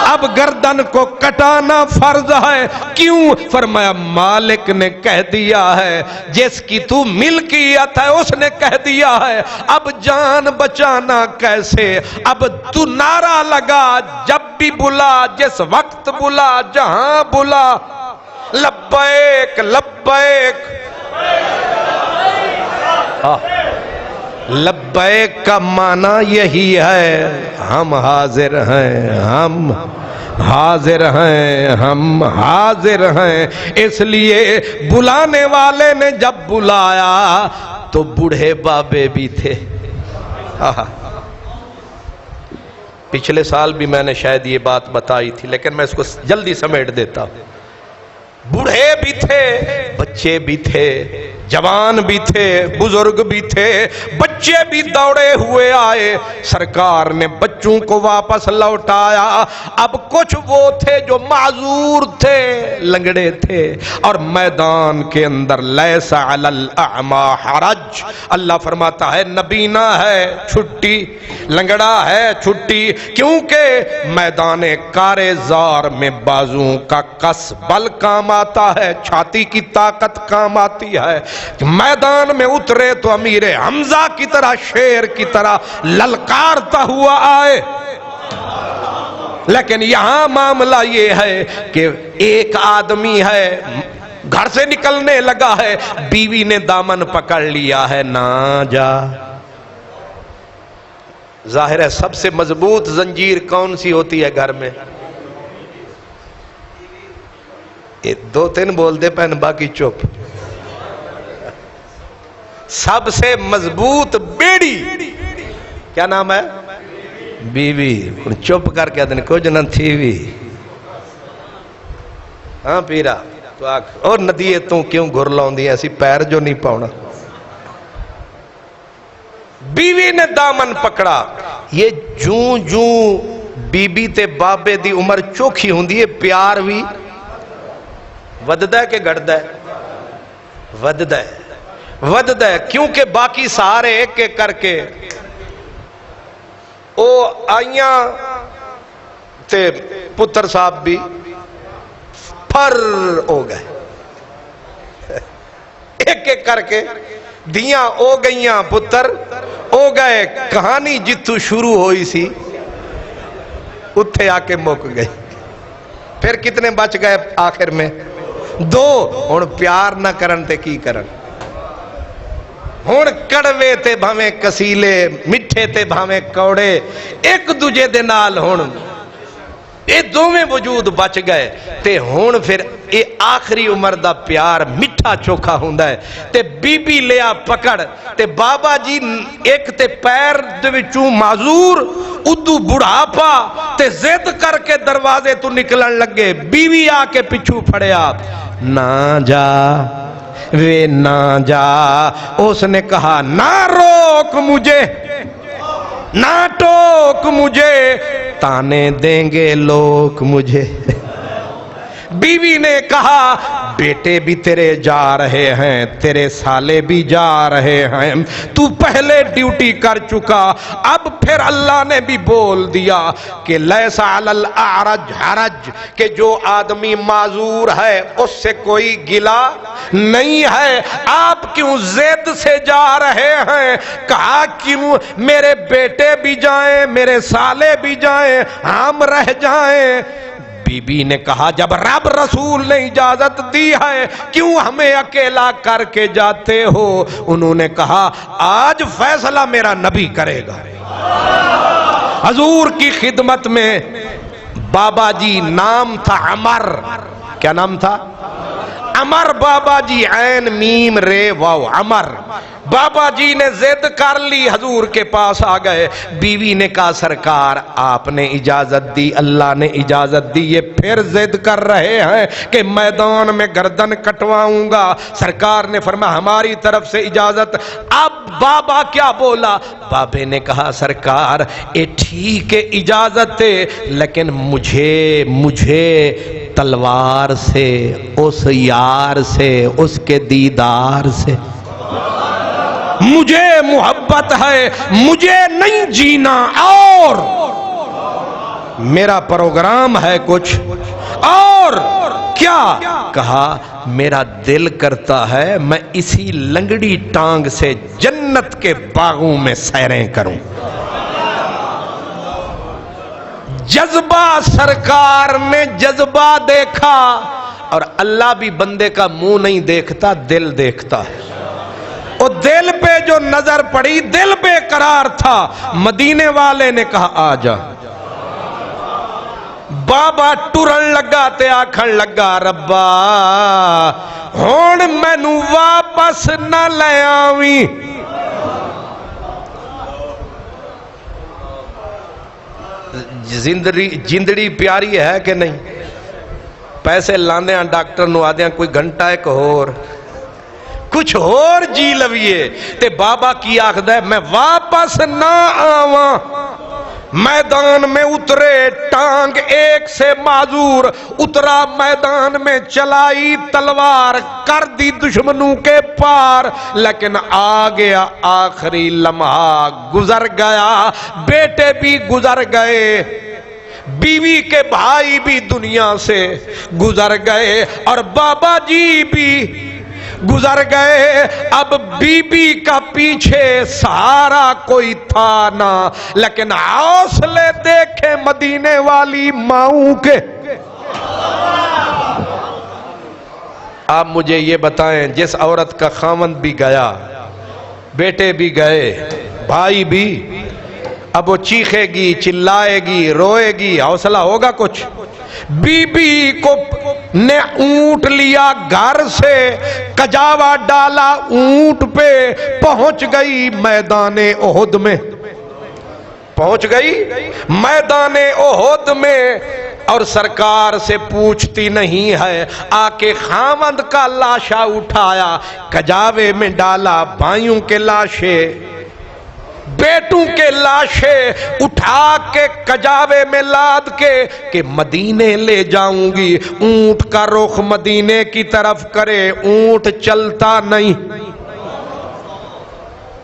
اب گردن کو کٹانا فرض ہے۔ کیوں؟ فرمایا مالک نے کہہ دیا ہے، جس کی تو ملکیت ہے اس نے کہہ دیا ہے، اب جان بچانا کیسے؟ اب تو نعرہ لگا، جب بھی بلا، جس وقت بلا، جہاں بلا، لبیک لبیک۔ لبیک کا معنی یہی ہے، ہم حاضر ہیں، ہم حاضر ہیں، ہم حاضر ہیں۔ اس لیے بلانے والے نے جب بلایا تو بوڑھے بابے بھی تھے۔ پچھلے سال بھی میں نے شاید یہ بات بتائی تھی، لیکن میں اس کو جلدی سمیٹ دیتا ہوں۔ بوڑھے بھی تھے، بچے بھی تھے، جوان بھی تھے، بزرگ بھی تھے، بچے بھی دوڑے ہوئے آئے، سرکار نے بچوں کو واپس لوٹایا۔ اب کچھ وہ تھے جو معذور تھے، لنگڑے تھے، اور میدان کے اندر لیس علی الاعمی حرج، اللہ فرماتا ہے نبینا ہے چھٹی، لنگڑا ہے چھٹی، کیونکہ میدان کارے زار میں بازوں کا کس بل کام آتا ہے، چھاتی کی طاقت کام آتی ہے۔ میدان میں اترے تو امیر حمزہ کی طرح، شیر کی طرح للکارتا ہوا آئے۔ لیکن یہاں معاملہ یہ ہے کہ ایک آدمی ہے، گھر سے نکلنے لگا ہے، بیوی نے دامن پکڑ لیا ہے، نہ جا۔ ظاہر ہے سب سے مضبوط زنجیر کون سی ہوتی ہے گھر میں؟ دو تین بول دے پہن باقی چپ۔ سب سے مضبوط بیڑی کیا نام ہے؟ بیوی۔ چپ کر کے دن کچھ نہ تھی بھی، ہاں پیرا تو آکھ اور ندیے تو کیوں گھر لاؤں دی ایسی پیر جو نہیں پاؤنا۔ بیوی نے دامن پکڑا، یہ جوں جوں بی بی تے بابے دی عمر چوکھی ہوندی ہے، پیار بھی وددہ ہے کہ گڑدہ ہے؟ وددہ ہے، وددہ ہے، کیونکہ باقی سارے ایک ایک کر کے او آئیاں تے پتر صاحب بھی پھر ہو گئے، ایک ایک کر کے دیاں او گئیاں، پتر او گئے، کہانی جتو شروع ہوئی سی اتھے آ کے مک گئی۔ پھر کتنے بچ گئے آخر میں؟ دو۔ ہن پیار نہ کرن تے کی کرن؟ ہن کڑوے تے بھاویں کسیلے، مٹھے تے بھاویں کوڑے، ایک دوجے دے نال ہن اے دوویں وجود بچ گئے تے ہن پھر اے آخری عمر دا پیار مٹھا چوکھا ہوندا ہے۔ تے بی بی لیا پکڑ تے بابا جی ایک تے پیر دے وچوں معذور، ادو بڑھاپا تے زد کر کے دروازے تو نکلن لگے، بیوی آ کے پچھو پھڑیا، نہ جا وے نہ جا۔ اس نے کہا نہ روک مجھے، نہ ٹوک مجھے، تانے دیں گے لوگ مجھے۔ بیوی نے کہا بیٹے بھی تیرے جا رہے ہیں، تیرے سالے بھی جا رہے ہیں، تو پہلے ڈیوٹی کر چکا، اب پھر اللہ نے بھی بول دیا کہ لیس علی الاعرج حرج، کہ جو آدمی معذور ہے اس سے کوئی گلہ نہیں ہے۔ آپ کیوں زید سے جا رہے ہیں؟ کہا کیوں میرے بیٹے بھی جائیں، میرے سالے بھی جائیں، ہم رہ جائیں۔ بی بی نے کہا جب رب رسول نے اجازت دی ہے کیوں ہمیں اکیلا کر کے جاتے ہو؟ انہوں نے کہا آج فیصلہ میرا نبی کرے گا۔ حضور کی خدمت میں بابا جی نام تھا عمر، کیا نام تھا؟ عمر بابا جی عین میم رے واو عمر بابا جی نے ضد کر لی، حضور کے پاس آ گئے، بیوی نے کہا سرکار آپ نے اجازت دی، اللہ نے اجازت دی، یہ پھر ضد کر رہے ہیں کہ میدان میں گردن کٹواؤں گا۔ سرکار نے فرمایا ہماری طرف سے اجازت۔ اب بابا کیا بولا؟ بابے نے کہا سرکار اے ٹھیک ہے اجازت ہے، لیکن مجھے تلوار سے، اس یار سے، اس کے دیدار سے مجھے محبت ہے، مجھے نہیں جینا، اور میرا پروگرام ہے کچھ اور۔ کیا کہا؟ میرا دل کرتا ہے میں اسی لنگڑی ٹانگ سے جنت کے باغوں میں سیریں کروں۔ جذبہ سرکار نے جذبہ دیکھا، اور اللہ بھی بندے کا منہ نہیں دیکھتا، دل دیکھتا ہے۔ اور دل پہ جو نظر پڑی، دل بے قرار تھا، مدینے والے نے کہا آ جا۔ بابا ٹرن لگا تے آکھن لگا ربا ہون مینو واپس نہ لے آویں۔ زندڑی پیاری ہے کہ نہیں؟ پیسے لاندے ہیں ڈاکٹر نو آدھے ہیں کوئی گھنٹہ ایک اور کچھ اور جی لویے، تے بابا کی آخدہ ہے میں واپس نہ آواں۔ میدان میں اترے، ٹانگ ایک سے معذور اترا، میدان میں چلائی تلوار، کر دی دشمنوں کے پار، لیکن آ گیا آخری لمحہ، گزر گیا، بیٹے بھی گزر گئے، بیوی کے بھائی بھی دنیا سے گزر گئے، اور بابا جی بھی گزر گئے۔ اب بی بی کا پیچھے سہارا کوئی تھا نہ، لیکن حوصلے دیکھے مدینے والی ماؤں کے۔ آپ مجھے یہ بتائیں جس عورت کا خاوند بھی گیا، بیٹے بھی گئے، بھائی بھی، اب وہ چیخے گی، چلائے گی، روئے گی، حوصلہ ہوگا کچھ؟ بی بی کو نے اونٹ لیا گھر سے، کجاوا ڈالا اونٹ پہ، پہنچ گئی میدان احد میں، پہنچ گئی میدان احد میں، اور سرکار سے پوچھتی نہیں ہے، آ کے خاوند کا لاشا اٹھایا، کجاوے میں ڈالا، بھائیوں کے لاشیں، بیٹوں کے لاشیں اٹھا کے کجاوے میں لاد کے کہ مدینے لے جاؤں گی۔ اونٹ کا رخ مدینے کی طرف کرے، اونٹ چلتا نہیں،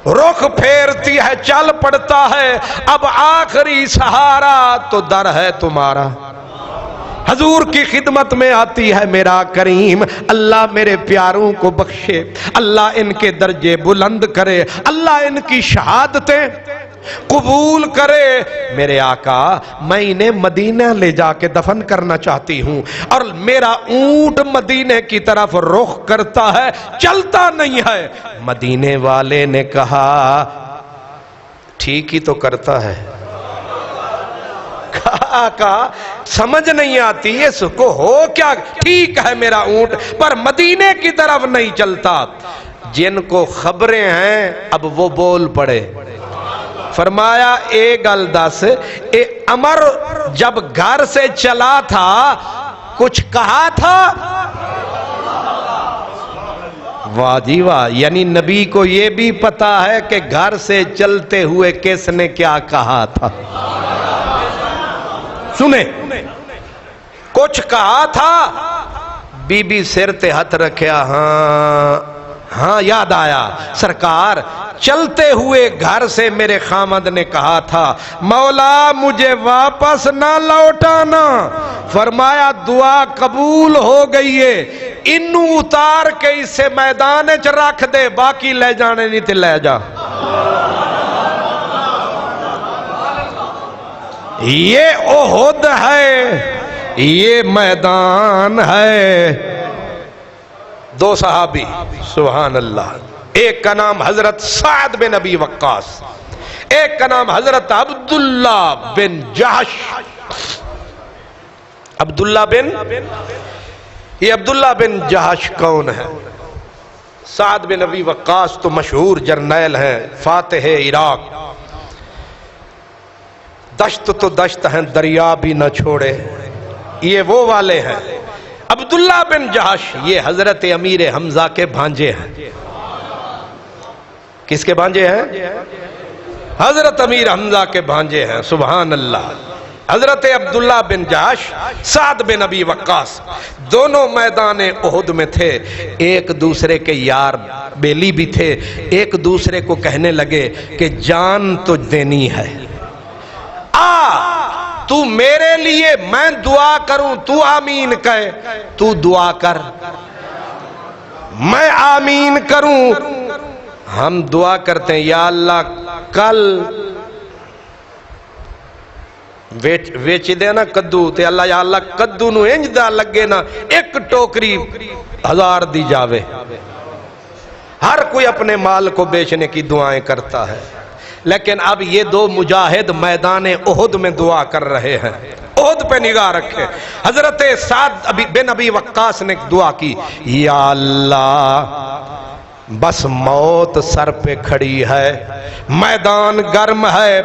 رخ پھیرتی ہے، چل پڑتا ہے۔ اب آخری سہارا تو در ہے تمہارا، حضور کی خدمت میں آتی ہے میرا کریم، اللہ میرے پیاروں کو بخشے، اللہ ان کے درجے بلند کرے، اللہ ان کی شہادتیں قبول کرے۔ میرے آقا میں انہیں مدینہ لے جا کے دفن کرنا چاہتی ہوں، اور میرا اونٹ مدینے کی طرف رخ کرتا ہے، چلتا نہیں ہے۔ مدینے والے نے کہا ٹھیک ہی تو کرتا ہے۔ آقا سمجھ نہیں آتی اس کو ہو کیا، ٹھیک ہے میرا اونٹ پر مدینے کی طرف نہیں چلتا۔ جن کو خبریں ہیں اب وہ بول پڑے، فرمایا اے گل دس، اے عمر جب گھر سے چلا تھا کچھ کہا تھا؟ واہ جی واہ، یعنی نبی کو یہ بھی پتا ہے کہ گھر سے چلتے ہوئے کس نے کیا کہا تھا۔ سنیں کچھ کہا تھا؟ بی بی سر تے ہاتھ رکھیا، ہاں یاد آیا، سرکار چلتے ہوئے گھر سے میرے خامد نے کہا تھا مولا مجھے واپس نہ لوٹانا۔ فرمایا دعا قبول ہو گئی ہے، انو اتار کے اسے میدان چ رکھ دے، باقی لے جانے نہیں تے لے جا۔ یہ احد ہے، یہ میدان ہے۔ دو صحابی سبحان اللہ، ایک کا نام حضرت سعد بن ابی وقاص، ایک کا نام حضرت عبداللہ بن جحش۔ عبداللہ بن یہ عبداللہ بن جہش کون ہے؟ سعد بن ابی وقاص تو مشہور جرنیل ہیں، فاتح عراق، دشت تو دشت ہیں دریا بھی نہ چھوڑے، یہ وہ والے ہیں۔ عبداللہ بن جہش یہ حضرت امیر حمزہ کے بھانجے ہیں۔ کس کے بھانجے ہیں؟ حضرت امیر حمزہ کے بھانجے ہیں، سبحان اللہ۔ حضرت عبداللہ بن جہش، سعد بن ابی وقاص دونوں میدان احد میں تھے، ایک دوسرے کے یار بیلی بھی تھے، ایک دوسرے کو کہنے لگے کہ جان تو دینی ہے، تو میرے لیے میں دعا کروں، تو آمین کہے، تو دعا کر میں آمین کروں۔ ہم دعا کرتے ہیں یا اللہ کل ویچ دے نا کدو تے اللہ یا اللہ کدو نو انج دا لگے نا ایک ٹوکری 1000 دی جاوے۔ ہر کوئی اپنے مال کو بیچنے کی دعائیں کرتا ہے، لیکن اب یہ دو مجاہد میدان احد میں دعا کر رہے ہیں۔ احد پہ نگاہ رکھے، حضرت سعد بن ابی وقاص نے دعا کی، یا اللہ بس موت سر پہ کھڑی ہے، میدان گرم ہے،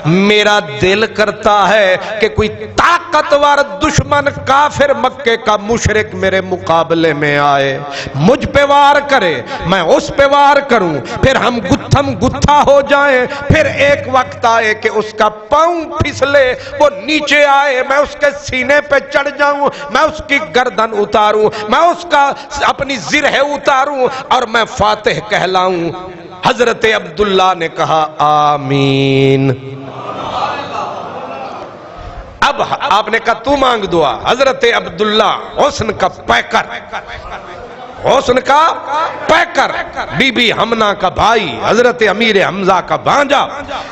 میرا دل کرتا ہے کہ کوئی طاقتور دشمن کافر مکے کا مشرک میرے مقابلے میں آئے، مجھ پہ وار کرے، میں اس پہ وار کروں، پھر ہم گتھم گتھا ہو جائیں، پھر ایک وقت آئے کہ اس کا پاؤں پھسلے، وہ نیچے آئے، میں اس کے سینے پہ چڑھ جاؤں، میں اس کی گردن اتاروں، میں اس کا اپنی زرہ اتاروں اور میں فاتح کہلاؤں۔ حضرت عبداللہ نے کہا آمین۔ اب آپ نے کہا تو مانگ دعا۔ حضرت عبداللہ حسن کا پیکر، حسن کا پیکر، بی بی حمنہ کا بھائی، حضرت امیر حمزہ کا بھانجا،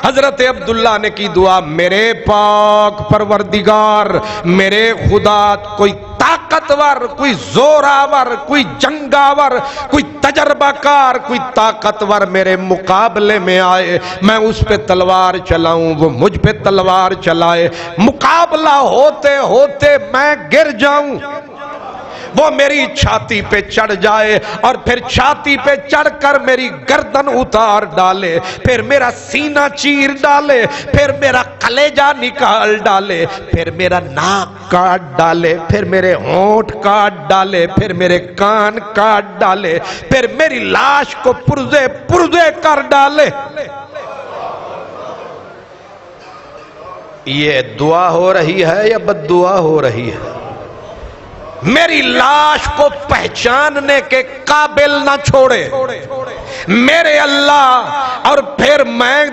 حضرت عبداللہ نے کی دعا، میرے پاک پروردگار، میرے خدا، کوئی طاقتور، کوئی زوراور، کوئی جنگاور، کوئی تجربہ کار، کوئی طاقتور میرے مقابلے میں آئے، میں اس پہ تلوار چلاؤں، وہ مجھ پہ تلوار چلائے، مقابلہ ہوتے ہوتے میں گر جاؤں، وہ میری چھاتی پہ چڑھ جائے اور پھر چھاتی پہ چڑھ کر میری گردن اتار ڈالے، پھر میرا سینہ چیر ڈالے، پھر میرا کلیجہ نکال ڈالے، پھر میرا ناک کاٹ ڈالے، پھر میرے ہونٹ کاٹ ڈالے، پھر میرے کان کاٹ ڈالے، پھر میری لاش کو پرزے پرزے کر ڈالے۔ یہ دعا ہو رہی ہے یا بد دعا ہو رہی ہے؟ میری لاش کو پہچاننے کے قابل نہ چھوڑے میرے اللہ، اور پھر میں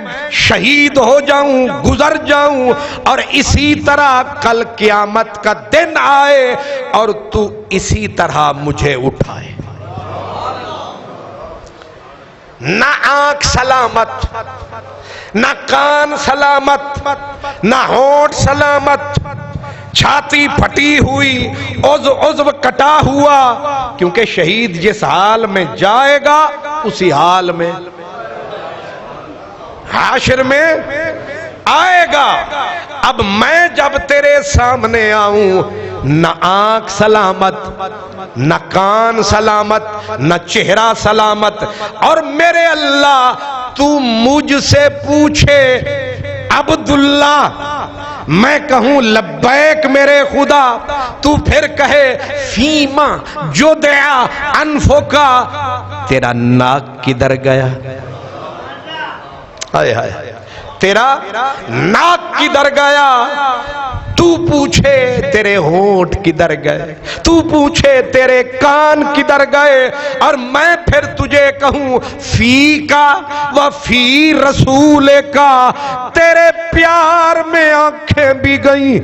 شہید ہو جاؤں، گزر جاؤں، اور اسی طرح کل قیامت کا دن آئے اور تو اسی طرح مجھے اٹھائے۔ نہ آنکھ سلامت، نہ کان سلامت، نہ ہونٹ سلامت، چھاتی پھٹی ہوئی، عضو کٹا ہوا، کیونکہ شہید جس حال میں جائے گا اسی حال میں حاشر میں آئے گا۔ اب میں جب تیرے سامنے آؤں، نہ آنکھ سلامت، نہ کان سلامت، نہ چہرہ سلامت، اور میرے اللہ تو مجھ سے پوچھے عبداللہ، میں کہوں لبیک میرے خدا، تو پھر کہے فیما جدع انفکا، تیرا ناک کدھر گیا؟ ہائے ہائے، تیرا ناک کدھر گیا؟ تو پوچھے تیرے ہونٹ کدھر گئے، تو پوچھے تیرے کان کدھر گئے، اور میں پھر تجھے کہوں فی کا و فی رسول کا، تیرے پیار میں آنکھیں بھی گئیں،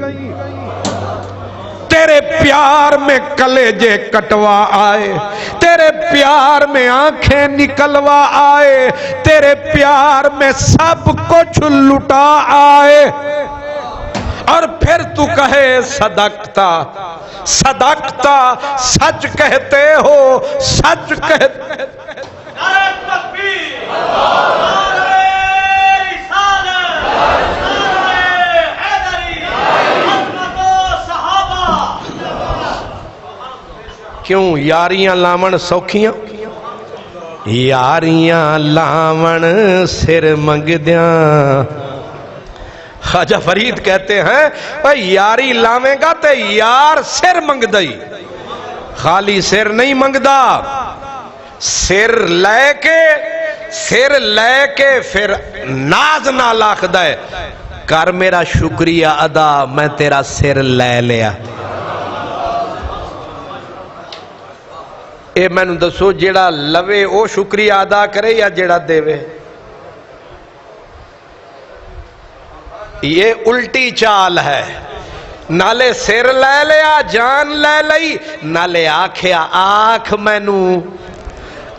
تیرے پیار میں کلیجے کٹوا آئے، تیرے پیار میں آنکھیں نکلوا آئے، تیرے پیار میں سب کچھ لٹا آئے، اور پھر تو کہے صدقتا، صدقتا، سچ کہتے ہو، سچ کہتے کیوں یاریاں لاون سوکھیاں یاریاں لاون سر منگدیاں خواجہ فرید کہتے ہیں یاری لاویں گا تے یار سر منگ دئی خالی سر نہیں منگدا سر لے کے پھر ناز نہ لاکھ دے کر میرا شکریہ ادا میں تیرا سر لے لیا اے میں نے دسو جیڑا لوے او شکریہ ادا کرے یا جیڑا دے وے یہ الٹی چال ہے نالے سر لے لیا جان لے لئی نالے آکھیا آنکھ میں نو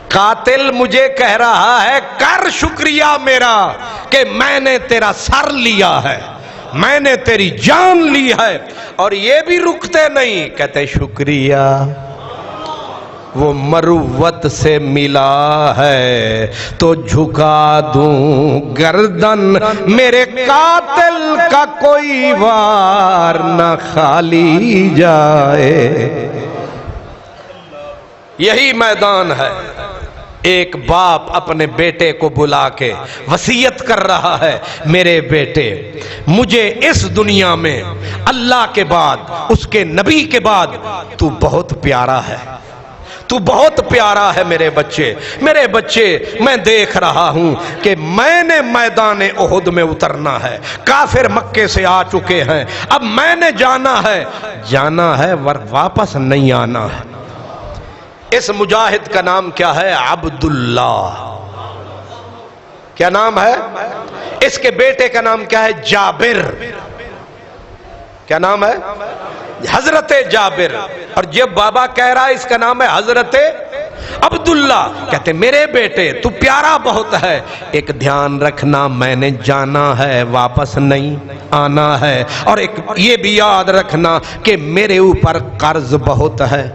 قاتل مجھے کہہ رہا ہے کر شکریہ میرا کہ میں نے تیرا سر لیا ہے میں نے تیری جان لی ہے اور یہ بھی رکتے نہیں کہتے شکریہ وہ مروت سے ملا ہے تو جھکا دوں گردن میرے قاتل کا کوئی وار نہ خالی جائے یہی میدان ہے ایک باپ اپنے بیٹے کو بلا کے وصیت کر رہا ہے میرے بیٹے مجھے اس دنیا میں اللہ کے بعد اس کے نبی کے بعد تو بہت پیارا ہے تو بہت پیارا ہے میرے بچے میں دیکھ رہا ہوں کہ میں نے میدان احد میں اترنا ہے کافر مکے سے آ چکے ہیں اب میں نے جانا ہے واپس نہیں آنا ہے اس مجاہد کا نام کیا ہے عبداللہ کیا نام ہے اس کے بیٹے کا نام کیا ہے جابر کیا نام ہے حضرت جابر اور جب بابا کہہ رہا ہے اس کا نام ہے حضرت عبداللہ کہتے میرے بیٹے تو پیارا بہت ہے ایک دھیان رکھنا میں نے جانا ہے واپس نہیں آنا ہے اور ایک یہ بھی یاد رکھنا کہ میرے اوپر قرض بہت ہے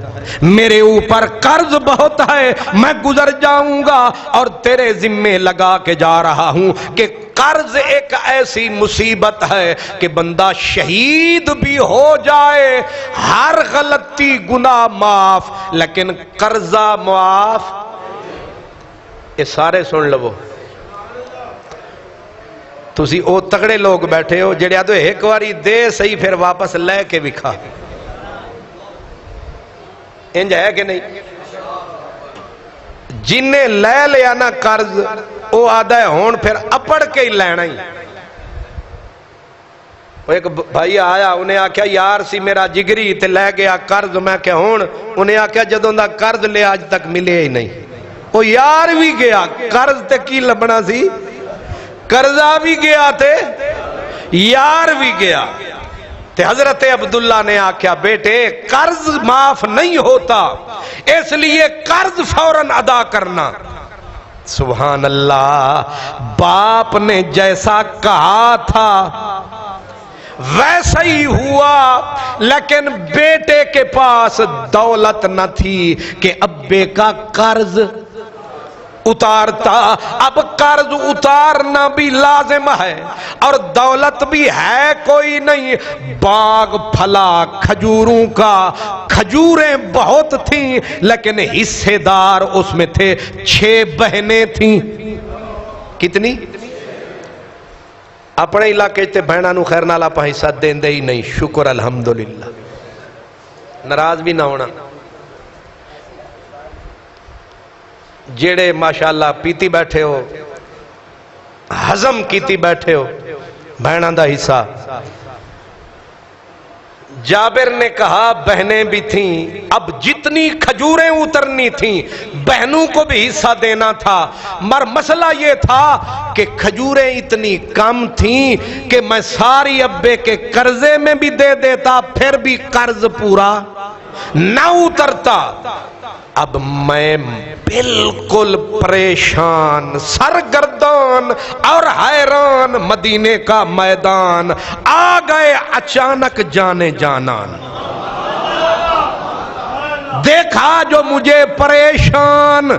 میرے اوپر قرض بہت ہے میں گزر جاؤں گا اور تیرے ذمے لگا کے جا رہا ہوں کہ قرض ایک ایسی مصیبت ہے کہ بندہ شہید بھی ہو جائے ہر غلطی گناہ معاف لیکن قرضہ معاف یہ سارے سن لو تسی او تگڑے لوگ بیٹھے ہو جڑے آدھو ایک واری دے صحیح پھر واپس لے کے بھی کھا انج ہے کہ نہیں جنہیں لے لیا نا قرض او آدھا ہے ہون پھر اپڑ کے ہی لینا ہی وہ ایک بھائی آیا انہیں آکھیا یار سی میرا جگری تے لے گیا قرض میں کہ ہون انہیں آکھیا جدوں دا قرض لے آج تک ملے ہی نہیں وہ یار بھی گیا قرض تے کی لبنا سی قرضہ بھی گیا تے یار بھی گیا تے حضرت عبداللہ نے آکھیا بیٹے قرض معاف نہیں ہوتا اس لیے قرض فوراً ادا کرنا سبحان اللہ باپ نے جیسا کہا تھا ویسا ہی ہوا لیکن بیٹے کے پاس دولت نہ تھی کہ ابے کا قرض اتارتا اب قرض اتارنا بھی لازم ہے اور دولت بھی ہے کوئی نہیں باغ پھلا کھجوروں کا کھجوریں بہت تھیں لیکن حصے دار اس میں تھے 6 بہنیں تھیں کتنی اپنے علاقے تے بہناں نو خیر نال اپا حصہ دیندے ہی نہیں شکر الحمدللہ ناراض بھی نہ ہونا جیڑے ماشاءاللہ پیتی بیٹھے ہو ہضم کیتی بیٹھے ہو بہناں دا حصہ جابر نے کہا بہنیں بھی تھیں اب جتنی کھجوریں اترنی تھیں بہنوں کو بھی حصہ دینا تھا مر مسئلہ یہ تھا کہ کھجوریں اتنی کم تھیں کہ میں ساری ابے کے قرضے میں بھی دے دیتا پھر بھی قرض پورا نہ اترتا اب میں بالکل پریشان سرگردان اور حیران مدینے کا میدان آ گئے اچانک جانے جانان دیکھا جو مجھے پریشان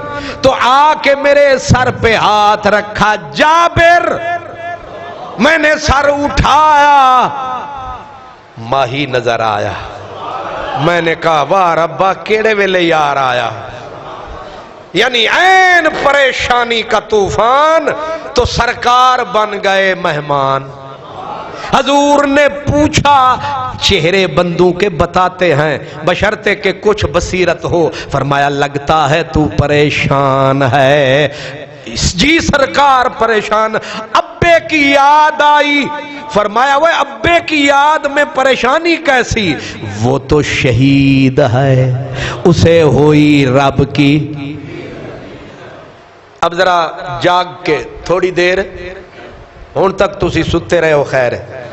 تو آ کے میرے سر پہ ہاتھ رکھا جابر میں نے سر اٹھایا ماہی نظر آیا میں نے کہا واہ ربا کیڑے ویلے یار آیا، یعنی عین پریشانی کا طوفان تو سرکار بن گئے مہمان۔ حضور نے پوچھا، چہرے بندوں کے بتاتے ہیں بشرطے کہ کچھ بصیرت ہو، فرمایا لگتا ہے تو پریشان ہے۔ جی سرکار پریشان، ابے کی یاد آئی۔ فرمایا وہ ابے کی یاد میں پریشانی کیسی؟ وہ تو شہید ہے، اسے ہوئی رب کی۔ اب ذرا جاگ کے تھوڑی دیر، ہون تک تسی ستے رہے ہو خیر ہے،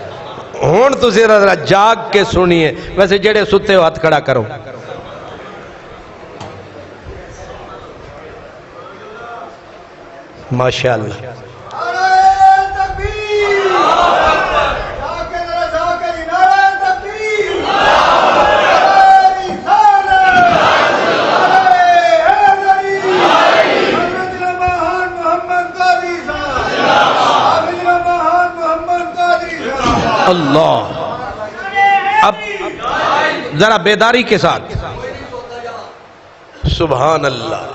ہون تسی ذرا جاگ کے سنیے، ویسے جڑے ستے ہو ہاتھ کھڑا کرو۔ ماشاءاللہ اللہ۔ اب ذرا بیداری کے ساتھ سبحان اللہ،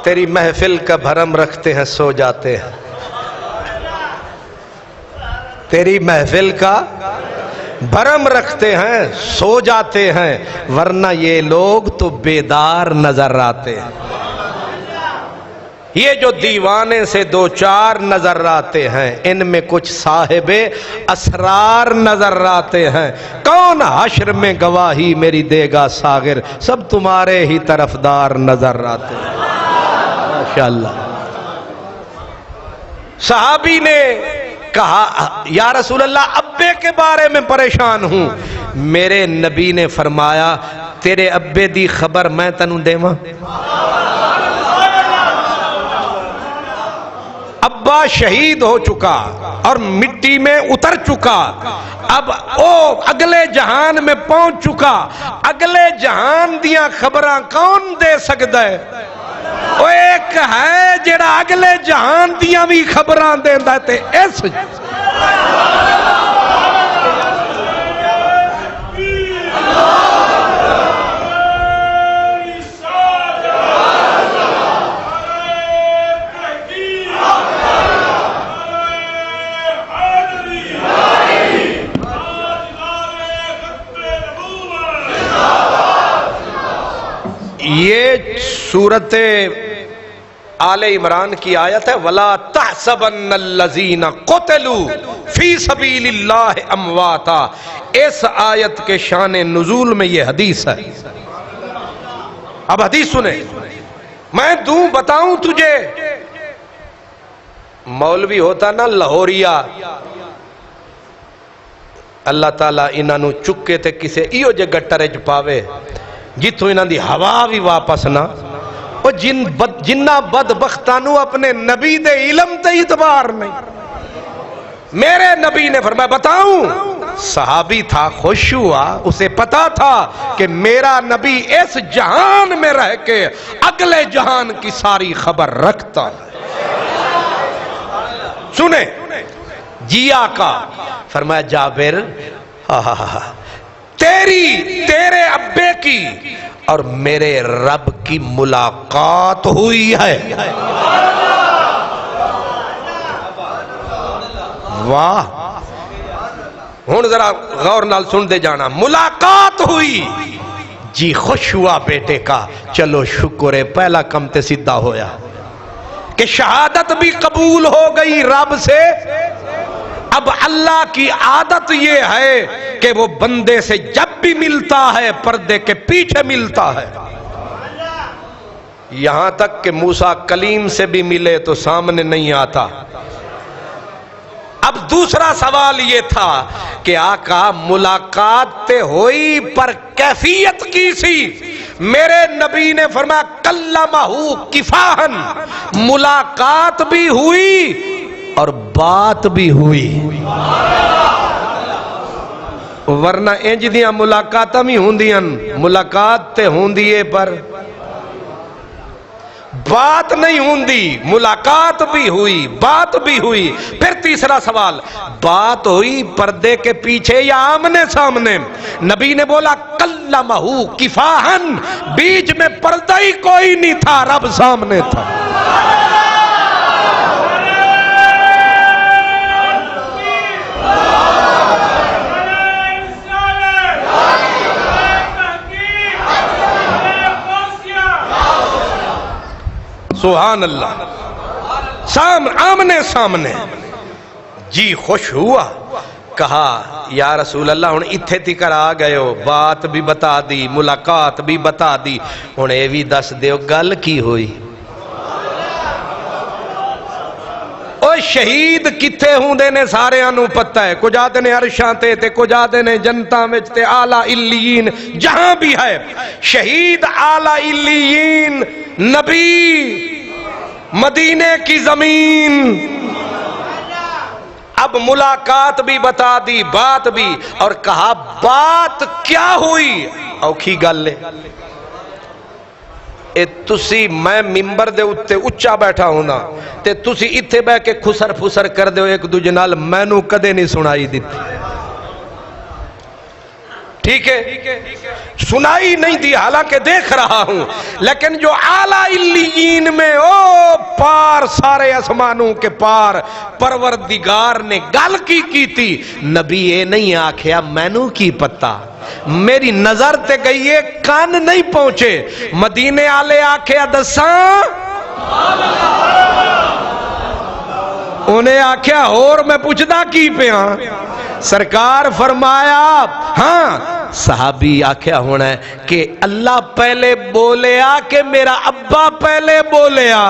تیری محفل کا بھرم رکھتے ہیں سو جاتے ہیں، تیری محفل کا بھرم رکھتے ہیں سو جاتے ہیں، ورنہ یہ لوگ تو بیدار نظر آتے ہیں۔ یہ جو دیوانے سے دو چار نظر آتے ہیں، ان میں کچھ صاحب اسرار نظر آتے ہیں۔ کون حشر میں گواہی میری دے گا ساغر، سب تمہارے ہی طرفدار نظر آتے ہیں۔ ماشاءاللہ۔ صحابی نے کہا یا رسول اللہ ابے کے بارے میں پریشان ہوں۔ میرے نبی نے فرمایا تیرے ابے دی خبر میں تنوں دیواں؟ ابا شہید ہو چکا اور مٹی میں اتر چکا، اب او اگلے جہان میں پہنچ چکا، اگلے جہان دیاں خبراں کون دے سکتا ہے؟ وہ ایک ہے جڑا اگلے جہان دیاں بھی خبراں دیندا تے اس یہ سورت آل عمران کی آیت ہے وَلَا تَحْسَبَنَّ الَّذِينَ قُتِلُوا فِي سَبِيلِ اللَّهِ أَمْوَاتًا۔ اس آیت کے شان نزول میں یہ حدیث ہے۔ اب حدیث سنیں، میں دوں بتاؤں تجھے، مولوی ہوتا نا لاہوریا، اللہ تعالیٰ انہاں نو چکے تے کسے ایو جگہ ٹرج پاوے جتوں انہاں دی ہوا بھی واپس نہ، وہ جنہ بدبختانو اپنے نبی دے علم تے اعتبار نہیں۔ میرے نبی نے فرمایا بتاؤں، صحابی تھا، خوش ہوا، اسے پتا تھا کہ میرا نبی اس جہان میں رہ کے اگلے جہان کی ساری خبر رکھتا ہے۔ سنیں جیا کا فرمایا جابر تیرے ابے کی اور میرے رب کی ملاقات ہوئی ہے۔ واہ، ہن ذرا غور نال سن دے جانا، ملاقات ہوئی جی، خوش ہوا بیٹے کا، چلو شکر ہے پہلا کم تے سیدھا ہویا کہ شہادت بھی قبول ہو گئی رب سے۔ اب اللہ کی عادت یہ ہے کہ وہ بندے سے جب بھی ملتا ہے پردے کے پیچھے ملتا ہے، یہاں تک کہ موسیٰ کلیم سے بھی ملے تو سامنے نہیں آتا۔ اب دوسرا سوال یہ تھا کہ آقا ملاقات تے ہوئی پر کیفیت کی سی؟ میرے نبی نے فرمایا کلمہ کفاہن، ملاقات بھی ہوئی اور بات بھی ہوئی، ورنہ انج دیاں ملاقاتاں بھی ہوندیاں، ملاقات تے ہوندیے پر بات نہیں ہوندی، ملاقات بھی ہوئی، بات بھی ہوئی. پھر تیسرا سوال، بات ہوئی پردے کے پیچھے یا آمنے سامنے؟ نبی نے بولا کلمہ کفاہن، بیچ میں پردہ ہی کوئی نہیں تھا، رب سامنے تھا. سبحان اللہ، آمنے سامنے. جی خوش ہوا، کہا یا رسول اللہ ہن اتھے تکر آ گئے ہو، بات بھی بتا دی، ملاقات بھی بتا دی، ہن اے بھی دس دیو گل کی ہوئی؟ او شہید کتھے ہوندے نے سارے انو پتہ ہے، کچھ آدھے نے عرشاں تے کچھ آدھے نے جنتاں وچ تے اعلیٰ علیین، جہاں بھی ہے شہید اعلیٰ علیین، نبی مدینے کی زمین. اب ملاقات بھی بتا دی، بات بھی، اور کہا بات کیا ہوئی؟ اوکھی گل لے اے تسی میں ممبر دے اتے اچھا بیٹھا ہونا تے تسی اتھے بے کے خسر پھسر کر دے ایک دوجہ نال، میں نو کدے نہیں سنائی دیتی. ٹھیک ہے، سنائی نہیں دی، حالانکہ دیکھ رہا ہوں، لیکن جو اعلیٰ علیین میں او پار سارے آسمانوں کے پار پروردگار نے گل کی تھی. نبی اے نہیں آکھیا مینوں کی پتہ، میری نظر تے گئی ہے، کان نہیں پہنچے. مدینے آلے آکھیا دساں، انہیں آکھیا اور میں پوچھدا کی پہ ہاں؟ سرکار فرمایا ہاں. صحابی آکھیا ہونا ہے کہ اللہ پہلے بولیا کہ میرا ابا پہلے بولیا؟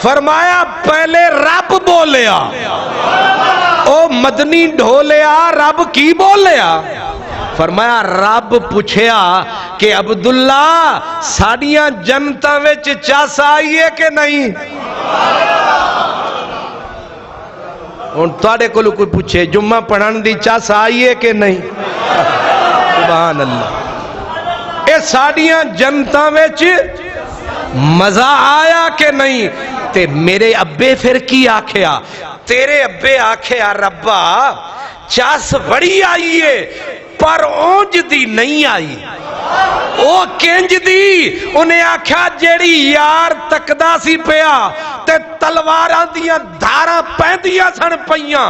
فرمایا پہلے رب بولیا. او مدنی ڈھولیا رب کی بولیا؟ فرمایا رب پوچھیا کہ عبداللہ ساڑیاں جنتاں وچ چس آئیے کہ نہیں؟ ان تواڈے کولوں کوئی پوچھے جمعہ پڑھن دی چس آئیے کہ نہیں؟ سبحان اللہ. اے ساڑیاں جنتاں وچ مزہ آیا کہ نہیں؟ تے میرے ابے پھر کی آکھیا؟ تیرے ابے آکھیا ربا چس بڑی آئیے پر اونج دی نہیں آئی. او کنج دی؟ انہیں آکھیا جیڑی یار تکدا سی پیا تے تلواراں دیاں دھاراں پیندیاں سن پیاں،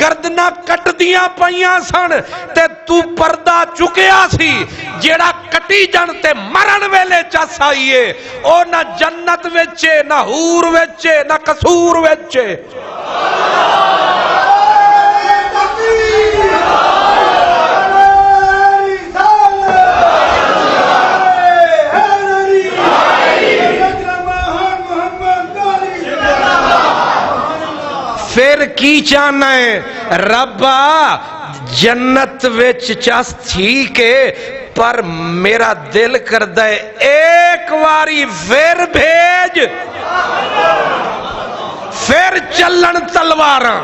گردناں کٹ دیاں پیاں سن تے تو پردہ چکیا سی، جیڑا کٹی جن تے مرن ویلے چس آئیے، او نہ جنت وچے، نہ حور وچے، نہ قصور وچے. پھر کی چاہنا ہے ربا جنت وچ چس ٹھیک ہے پر میرا دل کردہ ہے ایک واری پھر بھیج، پھر چلن تلواراں،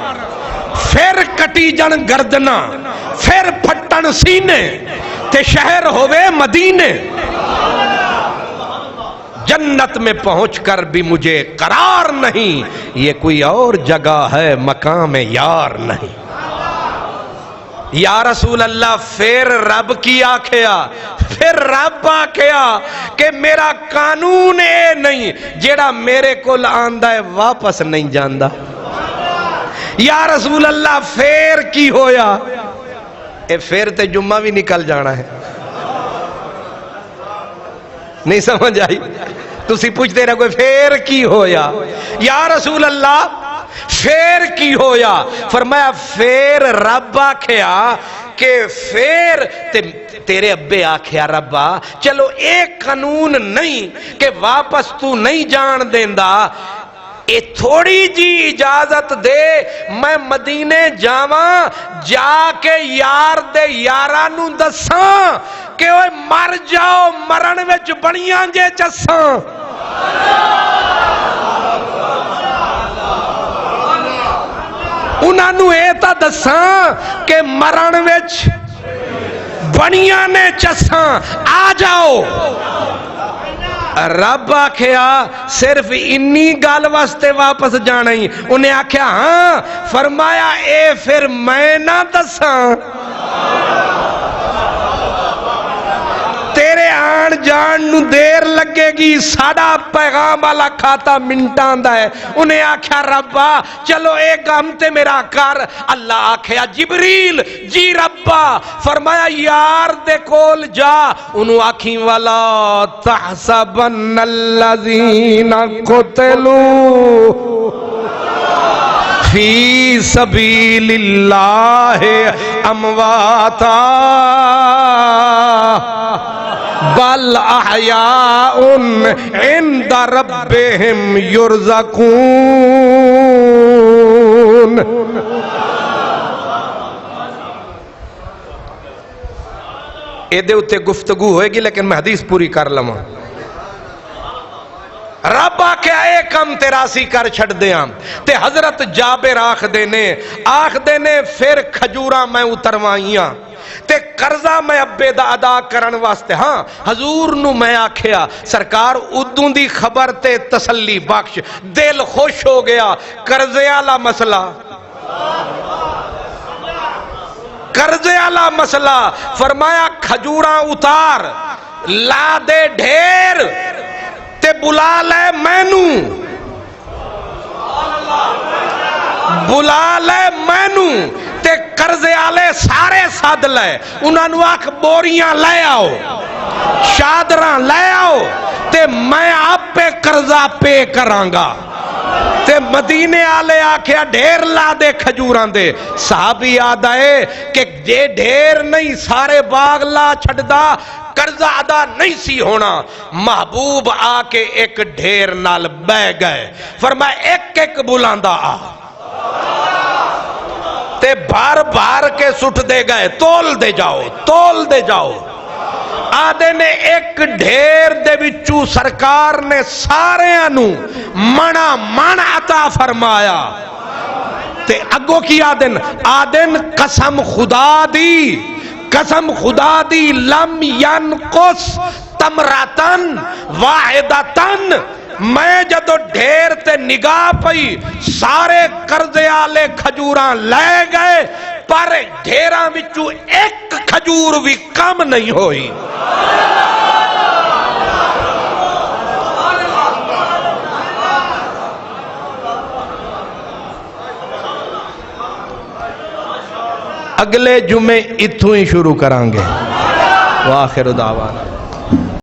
پھر کٹی جن گردنا، پھر پھٹن سینے تے شہر ہوئے مدینے. جنت میں پہنچ کر بھی مجھے قرار نہیں، یہ کوئی اور جگہ ہے مقام یار نہیں. یا رسول اللہ پھر رب کی آکھیا؟ پھر رب آکھیا کہ میرا قانون اے نہیں جیڑا میرے کو آندہ ہے واپس نہیں جاندہ. یا رسول اللہ پھر کی ہویا؟ اے پھر تے جمعہ بھی نکل جانا ہے. نہیں سمجھ آئی؟ تسی پوچھتے رہے کوئی پھر کی ہویا؟ یا رسول اللہ پھر کی ہویا؟ فرمایا پھر رب آکھیا کہ پھر تیرے ابے آکھیا ربا چلو ایک قانون نہیں کہ واپس تو نہیں جان دیندہ، اے تھوڑی جی اجازت دے میں مدینے جاواں، جا کے یار دے یارانو دساں کہ اوہ مر جاؤ مرن وچ بڑیاں جے چساں. انہوں اے تا دساں کہ مرن وچ بڑیاں نے چساں، آ جاؤ. رب آکھیا صرف انی گل واسطے واپس جانا ہی؟ انہیں آکھیا ہاں۔ فرمایا اے پھر میں نہ دساں؟ تیرے آن جان نو دیر لگے گی، ساڑا پیغام والا کھاتا منٹان دا ہے۔ انہیں آکھیا ربا چلو ایک کام تے میرا کر۔ اللہ آکھیا جبریل جی ربا۔ فرمایا یار دے کول جا، انہوں آکھیں والا تحسبن الذین قتلوا فی سبیل اللہ امواتا بل احیاء عند ربهم یرزقون۔ اے دے اتے گفتگو ہوئے گی لیکن میں حدیث پوری کر لما۔ رب آکھے اے کم تیراسی کر چھڑ دیاں تے حضرت جابر آخ دینے پھر کھجوراں میں اتروائیاں تے قرضہ میں ابے دا ادا کرن واسطے۔ ہاں حضور نو میں آکھیا سرکار ادوں دی خبر تے تسلی بخش، دل خوش ہو گیا۔ قرضے والا مسئلہ، قرضے والا مسئلہ، فرمایا کھجوراں اتار، لا دے ڈھیر تے بلا لے مینو، بلا لے مینو تے قرضے آلے سارے ساد لے، انہاں نو آکھ بوریاں لے آؤ، شادراں لے آؤ تے میں آپ پہ قرضہ پے کرانگا۔ تے مدینے آلے آکھیا ڈھیر لا دے کھجوران دے۔ صحابی یاد آئے کہ جے ڈھیر نہیں سارے باغ لا چھڑ دا، قرضہ ادا نہیں سی ہونا۔ محبوب آ کے ایک ڈھیر نال بہ گئے، فرمایا ایک ایک بلاندا آ تے بھار بھار کے سٹھ دے گئے، تول دے جاؤ، تول دے جاؤ۔ آدھے نے ایک ڈھیر دے بچو سرکار نے سارے انو منا من عطا فرمایا تے اگو کی آدن قسم خدا دی، قسم خدا دی لم ینقص تمراتن واحدتن۔ میں جدو ڈھیر تے نگاہ پئی سارے قرضے آلے کھجوراں لے گئے پر ڈھیراں وچوں ایک کھجور بھی کم نہیں ہوئی۔ اگلے جمعے اتھوں ہی شروع کرانگے۔ وآخر دعوانا